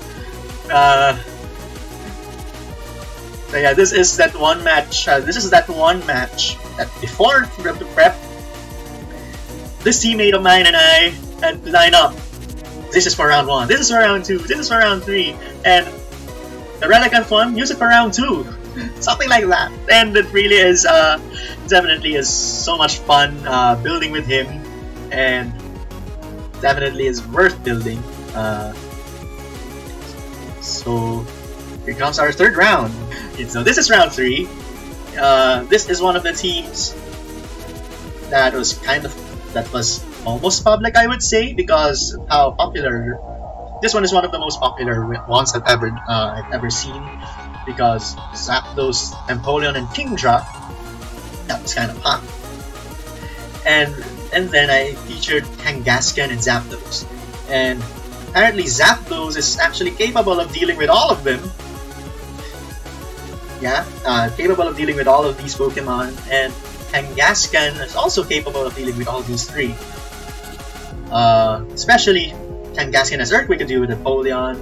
So yeah, this is that one match. That before the prep, this teammate of mine and I had to line up. This is for round 1. This is for round 2. This is for round 3. And the Relicanth one, use it for round 2. Something like that. And it really is, definitely is so much fun building with him, and definitely is worth building. So here comes our third round. So this is round 3. This is one of the teams that was almost public, I would say, because of how popular. This one is one of the most popular ones I've ever seen, because Zapdos, Empoleon, and Kingdra, that was kind of hot. And then I featured Kangaskhan and Zapdos. And apparently Zapdos is actually capable of dealing with all of them. Yeah, capable of dealing with all of these Pokemon, and Kangaskhan is also capable of dealing with all these 3. Especially Kangaskhan has Earthquake to deal with Empoleon,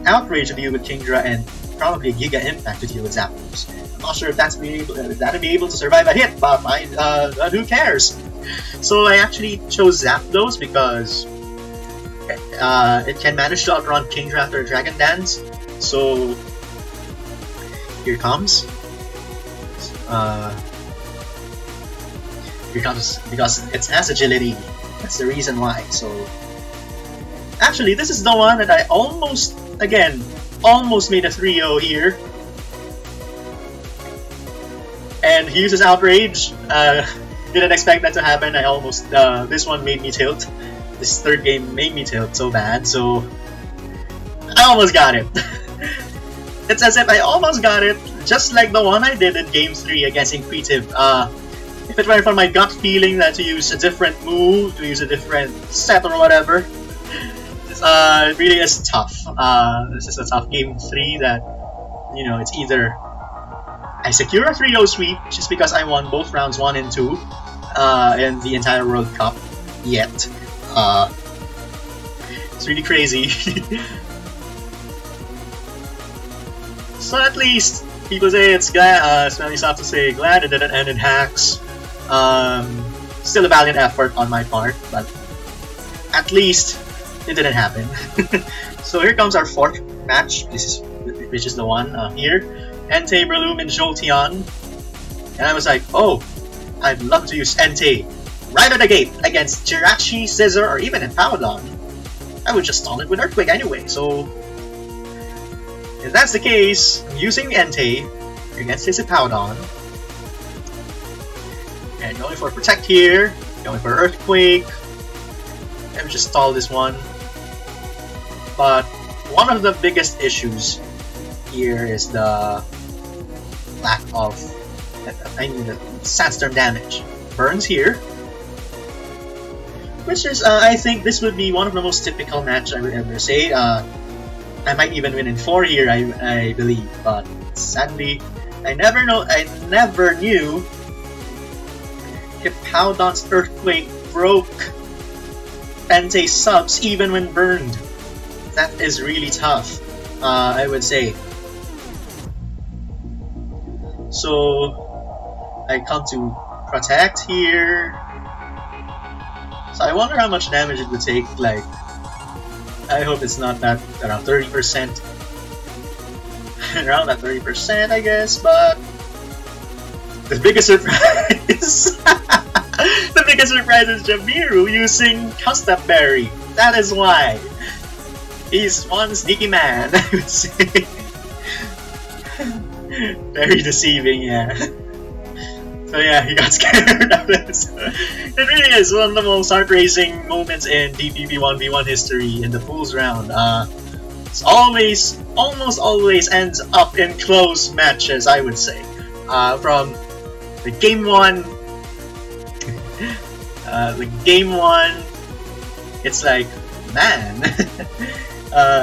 Outrage to deal with Kingdra, and probably Giga Impact to deal with Zapdos. I'm not sure if that'd be able to survive a hit, but who cares? So I actually chose Zapdos because it can manage to outrun Kingdra after Dragon Dance. So here comes. Because it has agility. That's the reason why. So Actually, this is the one that I almost made a 3-0 here. And he uses Outrage. Didn't expect that to happen. I almost, this one made me tilt. This third game made me tilt so bad, so I almost got it. It's as if I almost got it, just like the one I did in Game 3 against Inquisitive. If it weren't for my gut feeling that to use a different move, to use a different set or whatever, it really is tough. This is a tough Game 3 that, you know, it's either I secure a 3-0 sweep just because I won both rounds 1 and 2 in the entire World Cup yet. It's really crazy. So at least people say it's smelly soft to say glad it didn't end in hacks. Still a valiant effort on my part, but at least it didn't happen. So here comes our fourth match, which is the one here. Entei, Breloom, and Jolteon. And I was like, oh, I'd love to use Entei right at the gate against Jirachi, Scissor, or even Hippowdon. I would just stall it with Earthquake anyway, so if that's the case, I'm using Entei against his Hippowdon. And going for Protect here, going for Earthquake. Let me just stall this one. But one of the biggest issues here is the lack of, the Sandstorm damage. Burns here. Which is, I think this would be one of the most typical match I would ever say. I might even win in 4 here, I believe, but sadly, I never knew Hippowdon's Earthquake broke Entei subs even when burned. That is really tough, I would say. So I come to Protect here. So I wonder how much damage it would take, like, I hope it's not that around 30%. Around that 30%, I guess, but the biggest surprise the biggest surprise is Jamiru using Custom Berry. That is why. He's one sneaky man, I would say. Very deceiving, yeah. So yeah, he got scared of this. It really is one of the most heart-racing moments in DPP 1v1 history in the Pools round. It's almost always ends up in close matches, I would say. From the game 1, it's like, man,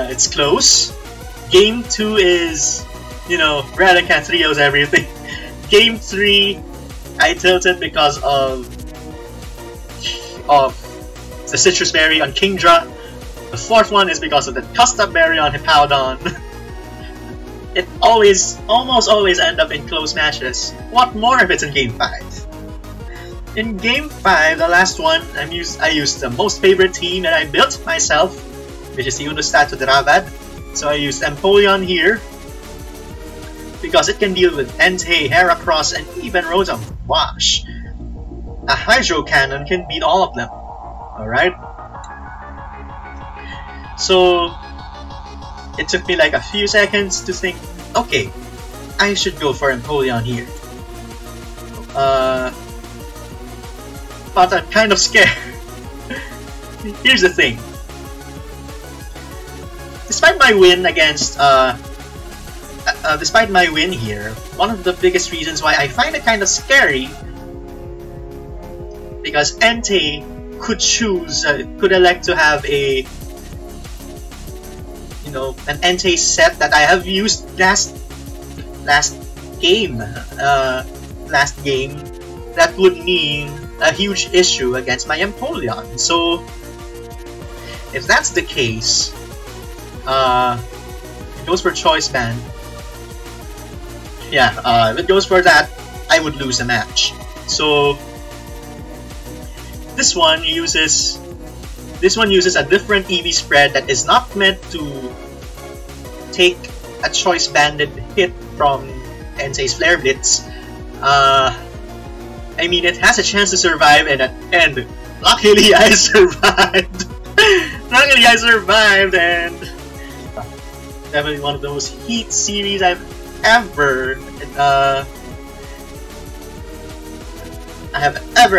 it's close. Game 2 is, you know, Radicat 3-0s everything. Game 3, I tilted because of the Citrus Berry on Kingdra. The fourth one is because of the Custom Berry on Hippowdon. It almost always end up in close matches. What more if it's in Game 5? In Game 5, the last one, I used the most favorite team that I built myself, which is the Unostat Dravad. So I used Empoleon here, because it can deal with Entei, Heracross, and even Rotom. Wash. A Hydro Cannon can beat all of them. Alright? So it took me like a few seconds to think, okay, I should go for Empoleon here. But I'm kind of scared. Here's the thing. Despite my win against despite my win here, one of the biggest reasons why I find it kind of scary, because Entei could elect to have a, you know, an Entei set that I have used last game, that would mean a huge issue against my Empoleon. So if that's the case, it goes for Choice Band. Yeah, if it goes for that, I would lose the match. So this one uses a different EV spread that is not meant to take a choice banded hit from Entei's Flare Blitz. I mean, it has a chance to survive, and luckily I survived. luckily I survived, and definitely one of the most heat series I've ever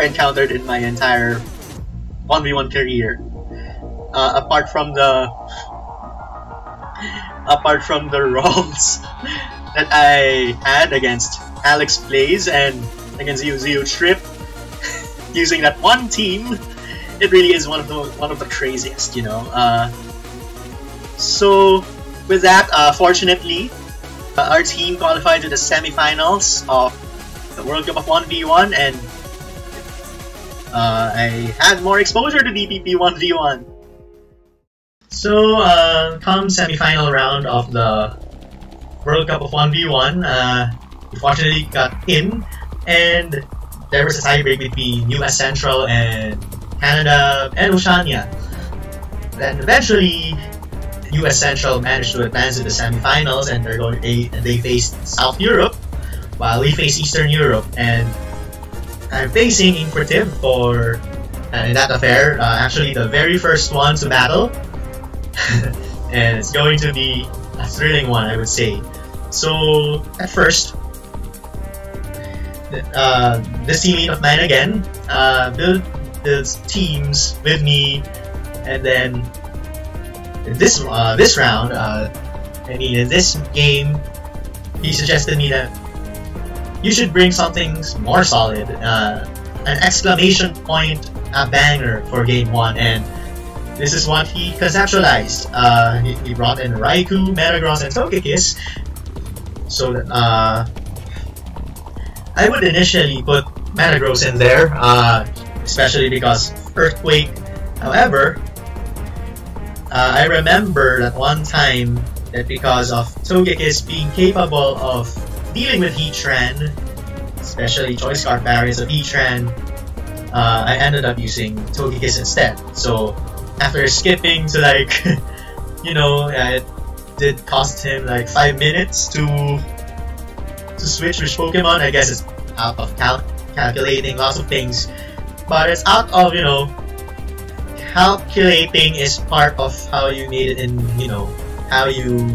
encountered in my entire 1v1 career. Apart from the rolls that I had against Alex Plays and against Zio Trip, using that one team, it really is one of the craziest, you know. So with that, fortunately, our team qualified to the semifinals of the World Cup of 1v1, and I had more exposure to DPP 1v1. So, come semi-final round of the World Cup of 1v1, we fortunately got in, and there was a tiebreak between US Central and Canada and Oceania. Then eventually, US Central managed to advance to the semi-finals, and they faced South Europe, while we faced Eastern Europe. And I'm facing Inquisitive for in that affair, actually the very first one to battle. And it's going to be a thrilling one, I would say. So at first, this teammate of mine again builds teams with me, and then in this round, in this game, he suggested me that you should bring something more solid, an exclamation point, a banger for game 1, and this is what he conceptualized. He brought in Raikou, Metagross, and Togekiss. So I would initially put Metagross in there, especially because Earthquake. However, I remember that one time that because of Togekiss being capable of dealing with Heatran, especially Choice Scarf barriers of Heatran, I ended up using Togekiss instead. So after skipping to like, you know, it did cost him like 5 minutes to switch which Pokemon. I guess it's out of calculating lots of things, but it's out of, you know, calculating is part of how you made it in, you know, how you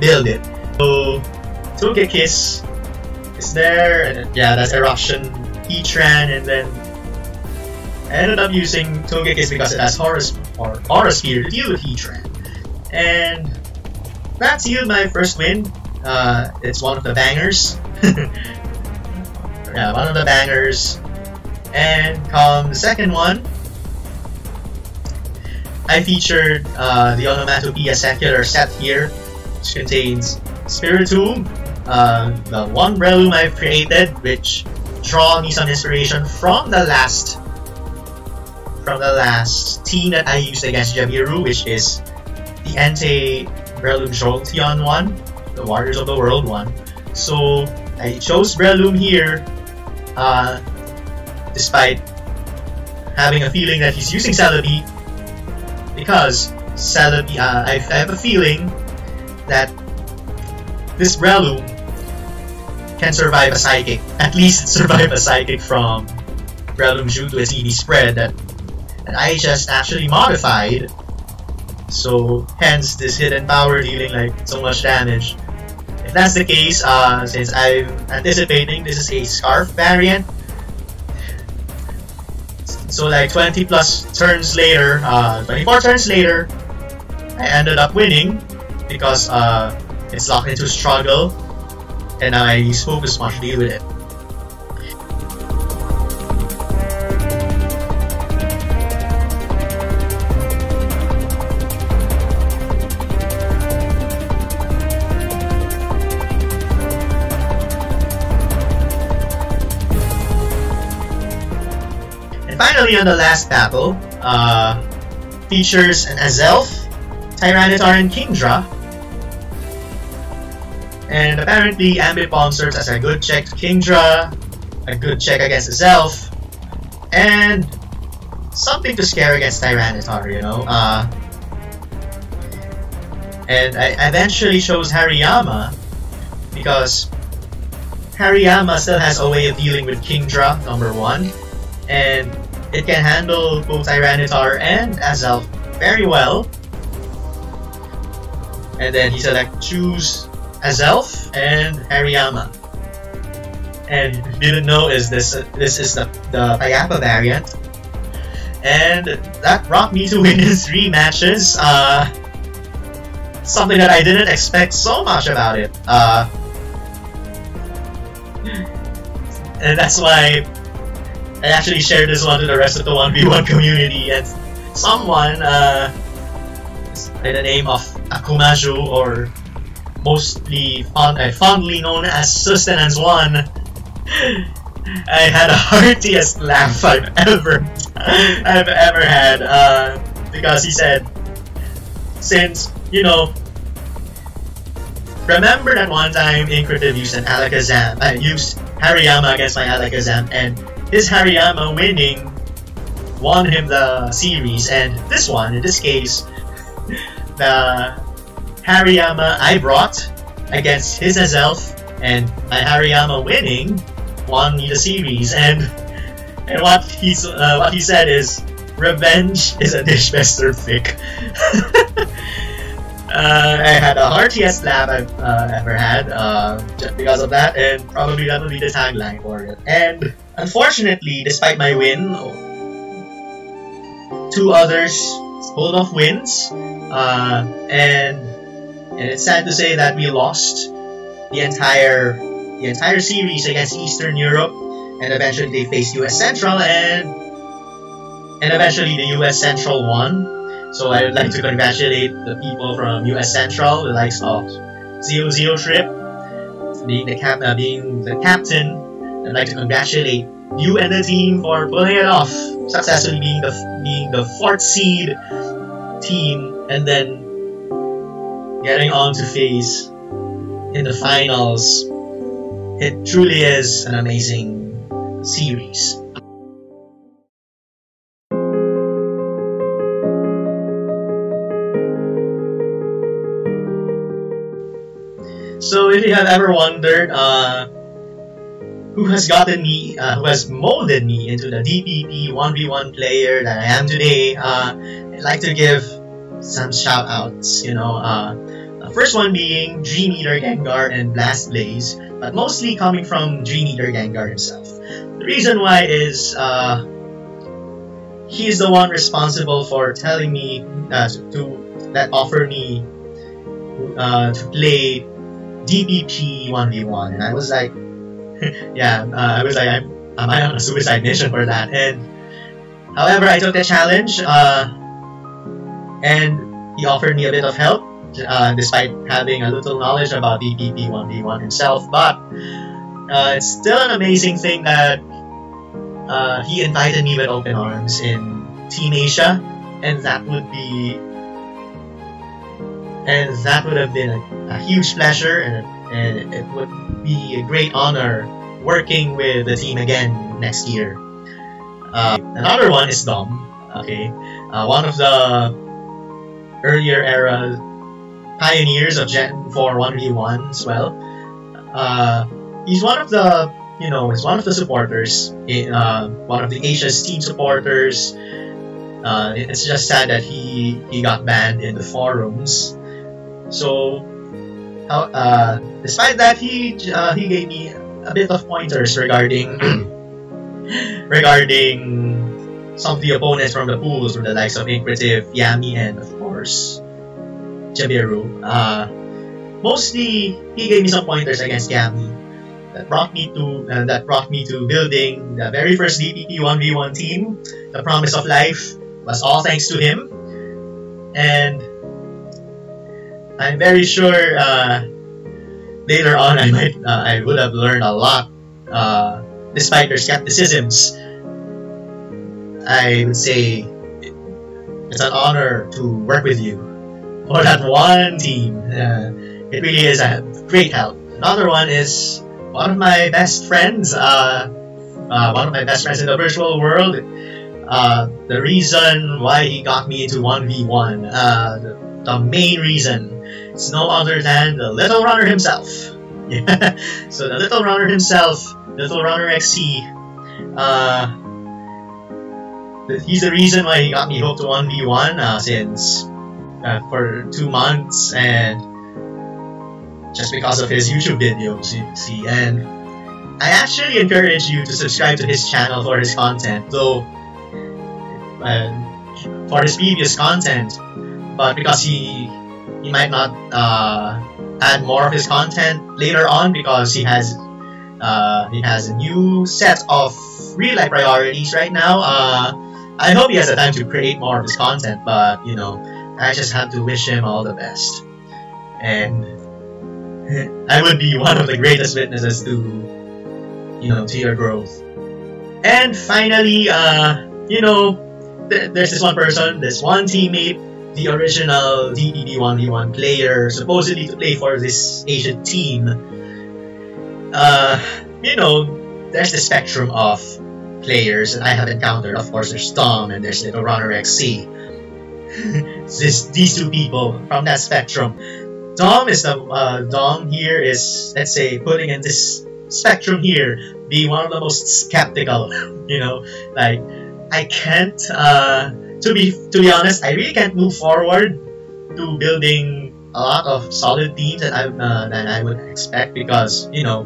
build it. So Togekiss is there, and yeah, that's Eruption, Heatran, and then I ended up using Togekiss because it has Aura Sphere to deal with Heatran. And that sealed my first win. It's one of the bangers. Yeah, one of the bangers. And come the second one, I featured the Onomatopoeia Secular set here, which contains Spiritomb, the one Breloom I've created, which draw me some inspiration from the last team that I used against Jabiru, which is the Entei Breloom Jolteon one, the Warriors of the World one. So I chose Breloom here, despite having a feeling that he's using Celebi, because Celebi, I have a feeling that this Breloom can survive a Psychic, at least survive a Psychic from Breloom due to its EV spread that I just actually modified. So hence this hidden power dealing like so much damage. If that's the case, since I'm anticipating this is a Scarf variant, so like 20 plus turns later, 24 turns later, I ended up winning because it's locked into Struggle, and I use Focus Punch to deal with it. Finally, on the last battle, features an Azelf, Tyranitar, and Kingdra. And apparently, Ambipom serves as a good check to Kingdra, a good check against Azelf, and something to scare against Tyranitar, you know. And I eventually chose Hariyama because Hariyama still has a way of dealing with Kingdra, number one, and it can handle both Tyranitar and Azelf very well. And then he choose Azelf and Hariyama. And if you didn't know, this is the Payapa variant. And that brought me to win in 3 matches. Something that I didn't expect so much about it. And that's why I actually shared this one to the rest of the 1v1 community. And someone by the name of Akumaju, or mostly fondly known as Sustenance1, I had the heartiest laugh I've ever had, because he said, since, you know, remember that one time Incritive used an Alakazam, used Hariyama against my Alakazam, and his Hariyama winning won him the series, and this one, in this case, the Hariyama I brought against his Azelf, and my Hariyama winning won me the series. And what he said is, revenge is a dish best served thick. I had the heartiest laugh I've ever had just because of that, and probably that will be the tagline for it. And unfortunately, despite my win, 2 others pulled off wins, and it's sad to say that we lost the entire series against Eastern Europe, and eventually they faced US Central, and eventually the US Central won. So I would like to congratulate the people from US Central, the likes of Zio Trip, being the captain. I'd like to congratulate you and the team for pulling it off, successfully being the 4th seed team, and then getting on to face in the finals. It truly is an amazing series. So if you have ever wondered who has molded me into the DPP 1v1 player that I am today, I'd like to give some shout outs, the first one being Dream Eater Gengar and Blast Blaze, but mostly coming from Dream Eater Gengar himself. The reason why is he is the one responsible for telling me offer me to play DPP 1v1, and I was like, am I on a suicide mission for that? And however, I took the challenge, and he offered me a bit of help, despite having a little knowledge about DPP 1v1 himself. But it's still an amazing thing that he invited me with open arms in Team Asia, and that would have been a huge pleasure, and it would be a great honor working with the team again next year. Another one is Dom. Okay, one of the earlier era pioneers of Gen 4 1v1 as well. He's one of the supporters, one of the Asia's team supporters. It's just sad that he got banned in the forums. So, despite that, he gave me a bit of pointers regarding some of the opponents from the pools, from the likes of Incritive, Yami, and of course Jabiru. Mostly, he gave me some pointers against Yami that brought me to building the very first DPP 1v1 team. The Promise of Life was all thanks to him, and I'm very sure later on I would have learned a lot, despite their skepticisms. I would say it's an honor to work with you for that one team. It really is a great help. Another one is one of my best friends, in the virtual world. The reason why he got me into 1v1, the main reason, it's no other than the Little Runner himself. Yeah. So the Little Runner himself, Little Runner XC, he's the reason why he got me hooked to 1v1 since for 2 months, and just because of his YouTube videos, you see. And I actually encourage you to subscribe to his channel for his content, though for his previous content, but because he might not add more of his content later on because he has a new set of real life priorities right now. I hope he has the time to create more of his content, but you know, I just have to wish him all the best. And I would be one of the greatest witnesses to, you know, to your growth. And finally, you know, there's this one person, this one teammate, the original DPP 1v1 player, supposedly to play for this Asian team. You know, there's the spectrum of players that I have encountered. Of course, there's Dom and there's Little Runner XC. These two people from that spectrum. Dom here is, let's say, putting in this spectrum here, being one of the most skeptical. You know, like I can't. To be honest, I really can't move forward to building a lot of solid teams that I would expect, because you know,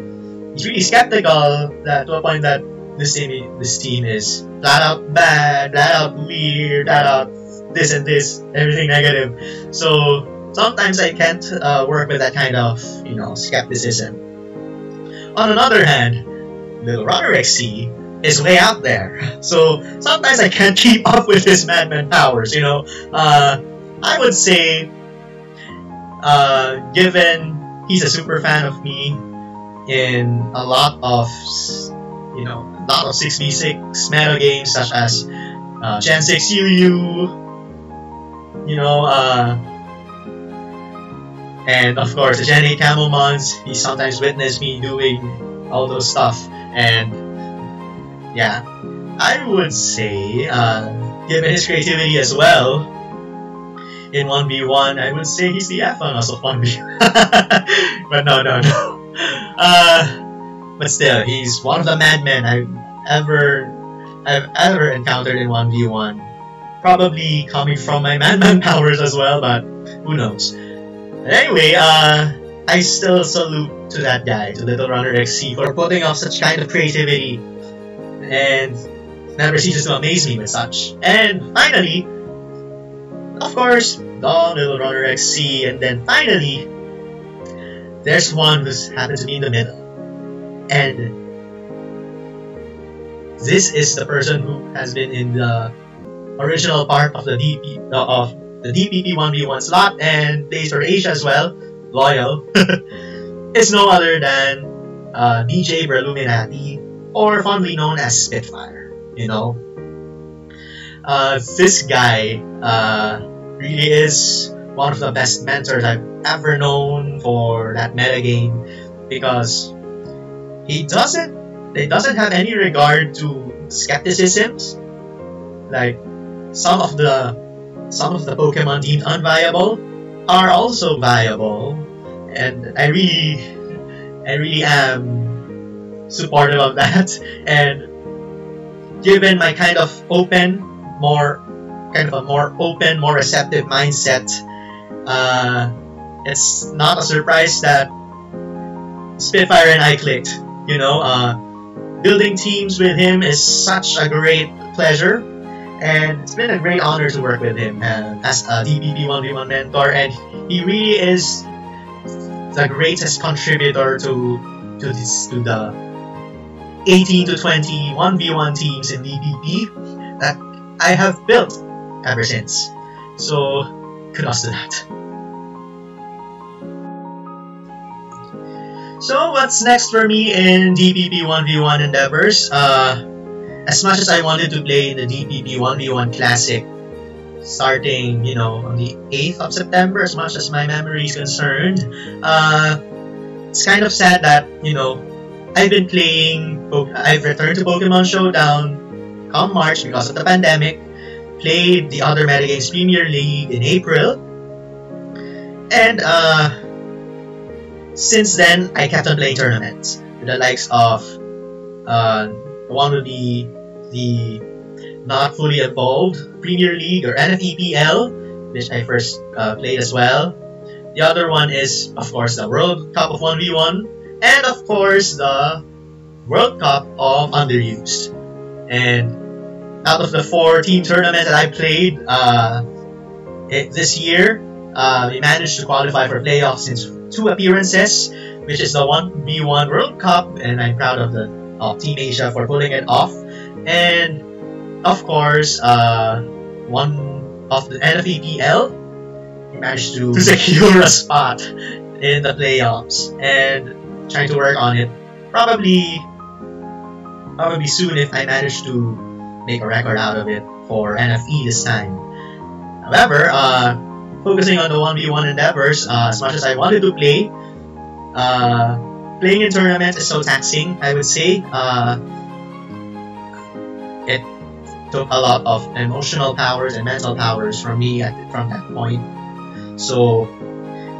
he's really skeptical that to a point that this team is flat out bad, flat out weird, flat out this and this, everything negative. So sometimes I can't work with that kind of, you know, skepticism. On another hand, Little Runner XC is way out there, so sometimes I can't keep up with his madman powers. You know, I would say, given he's a super fan of me in a lot of, you know, a lot of 6v6 meta games such as Gen 6 UU, you know, and of course the Gen 8 Camo mods. He sometimes witnessed me doing all those stuff, and yeah, I would say, given his creativity as well in 1v1, I would say he's the Euphonos of 1v1. But no. But still, he's one of the madmen I've ever encountered in 1v1. Probably coming from my madman powers as well, but who knows. But anyway, I still salute to that guy, to Little Runner XC, for putting off such kind of creativity, and never ceases to amaze me with such. And finally, of course, Dom, Little Runner XC, and then finally, there's one who happens to be in the middle. And this is the person who has been in the original part of the DPP 1v1 slot and plays for Asia as well, Loyal. It's no other than DJ Berluminati, or fondly known as Spitfire. You know, this guy really is one of the best mentors I've ever known for that metagame, because he doesn't have any regard to skepticisms. Like some of the Pokemon deemed unviable are also viable, and I really am supportive of that. And given my kind of more open, more receptive mindset, it's not a surprise that Spitfire and I clicked. You know, building teams with him is such a great pleasure, and it's been a great honor to work with him as a DPP 1v1 mentor, and he really is the greatest contributor to the 18 to 20 1v1 teams in DPP that I have built ever since. So kudos to that. So what's next for me in DPP 1v1 endeavors? As much as I wanted to play in the DPP 1v1 Classic starting, you know, on the 8th of September, as much as my memory is concerned, it's kind of sad that, you know, I've returned to Pokemon Showdown come March because of the pandemic, played the other metagames Premier League in April, and since then I kept on playing tournaments with the likes of one would be the not fully involved, Premier League or NFEPL, which I first played as well. The other one is, of course, the World Cup of 1v1, and of course, the World Cup of Underused. And out of the 4 team tournaments that I played this year, we managed to qualify for playoffs in 2 appearances, which is the 1v1 World Cup, and I'm proud of Team Asia for pulling it off. And of course, one of the NFEPL, we managed to secure a spot in the playoffs, and trying to work on it. Probably soon if I manage to make a record out of it for NFE this time. However, focusing on the 1v1 endeavors, as much as I wanted to play, playing in tournaments is so taxing, I would say. It took a lot of emotional powers and mental powers from me from that point. So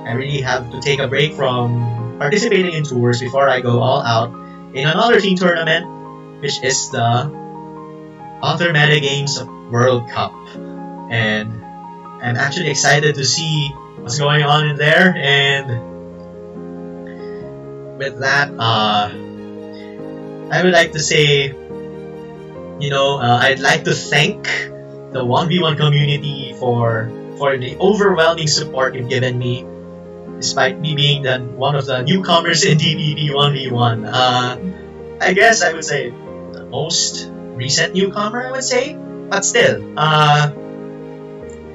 I really have to take a break from participating in tours before I go all out in another team tournament, which is the Other Metagames World Cup. And I'm actually excited to see what's going on in there. And with that, I would like to say, I'd like to thank the 1v1 community for the overwhelming support you've given me, despite me being one of the newcomers in DPP 1v1. I guess I would say the most recent newcomer, I would say, but still,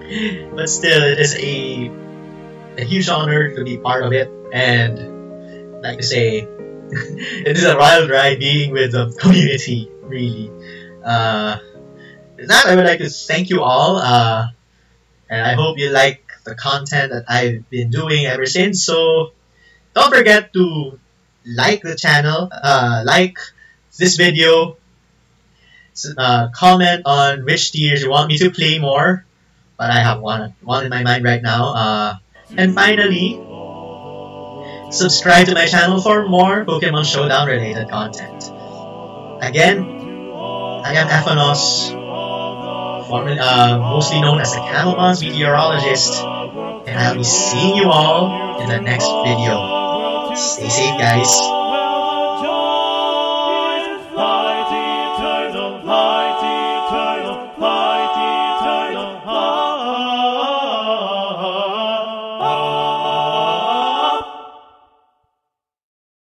it is a huge honor to be part of it, and I'd like to say it is a wild ride being with the community, really. With that, I would like to thank you all, and I hope you like the content that I've been doing ever since. So don't forget to like the channel, like this video, comment on which tiers you want me to play more, but I have one in my mind right now. And finally, subscribe to my channel for more Pokemon Showdown related content. Again, I am Euphonos, mostly known as the Camelmon's meteorologist, and I'll be seeing you all in the next video. Stay safe, guys.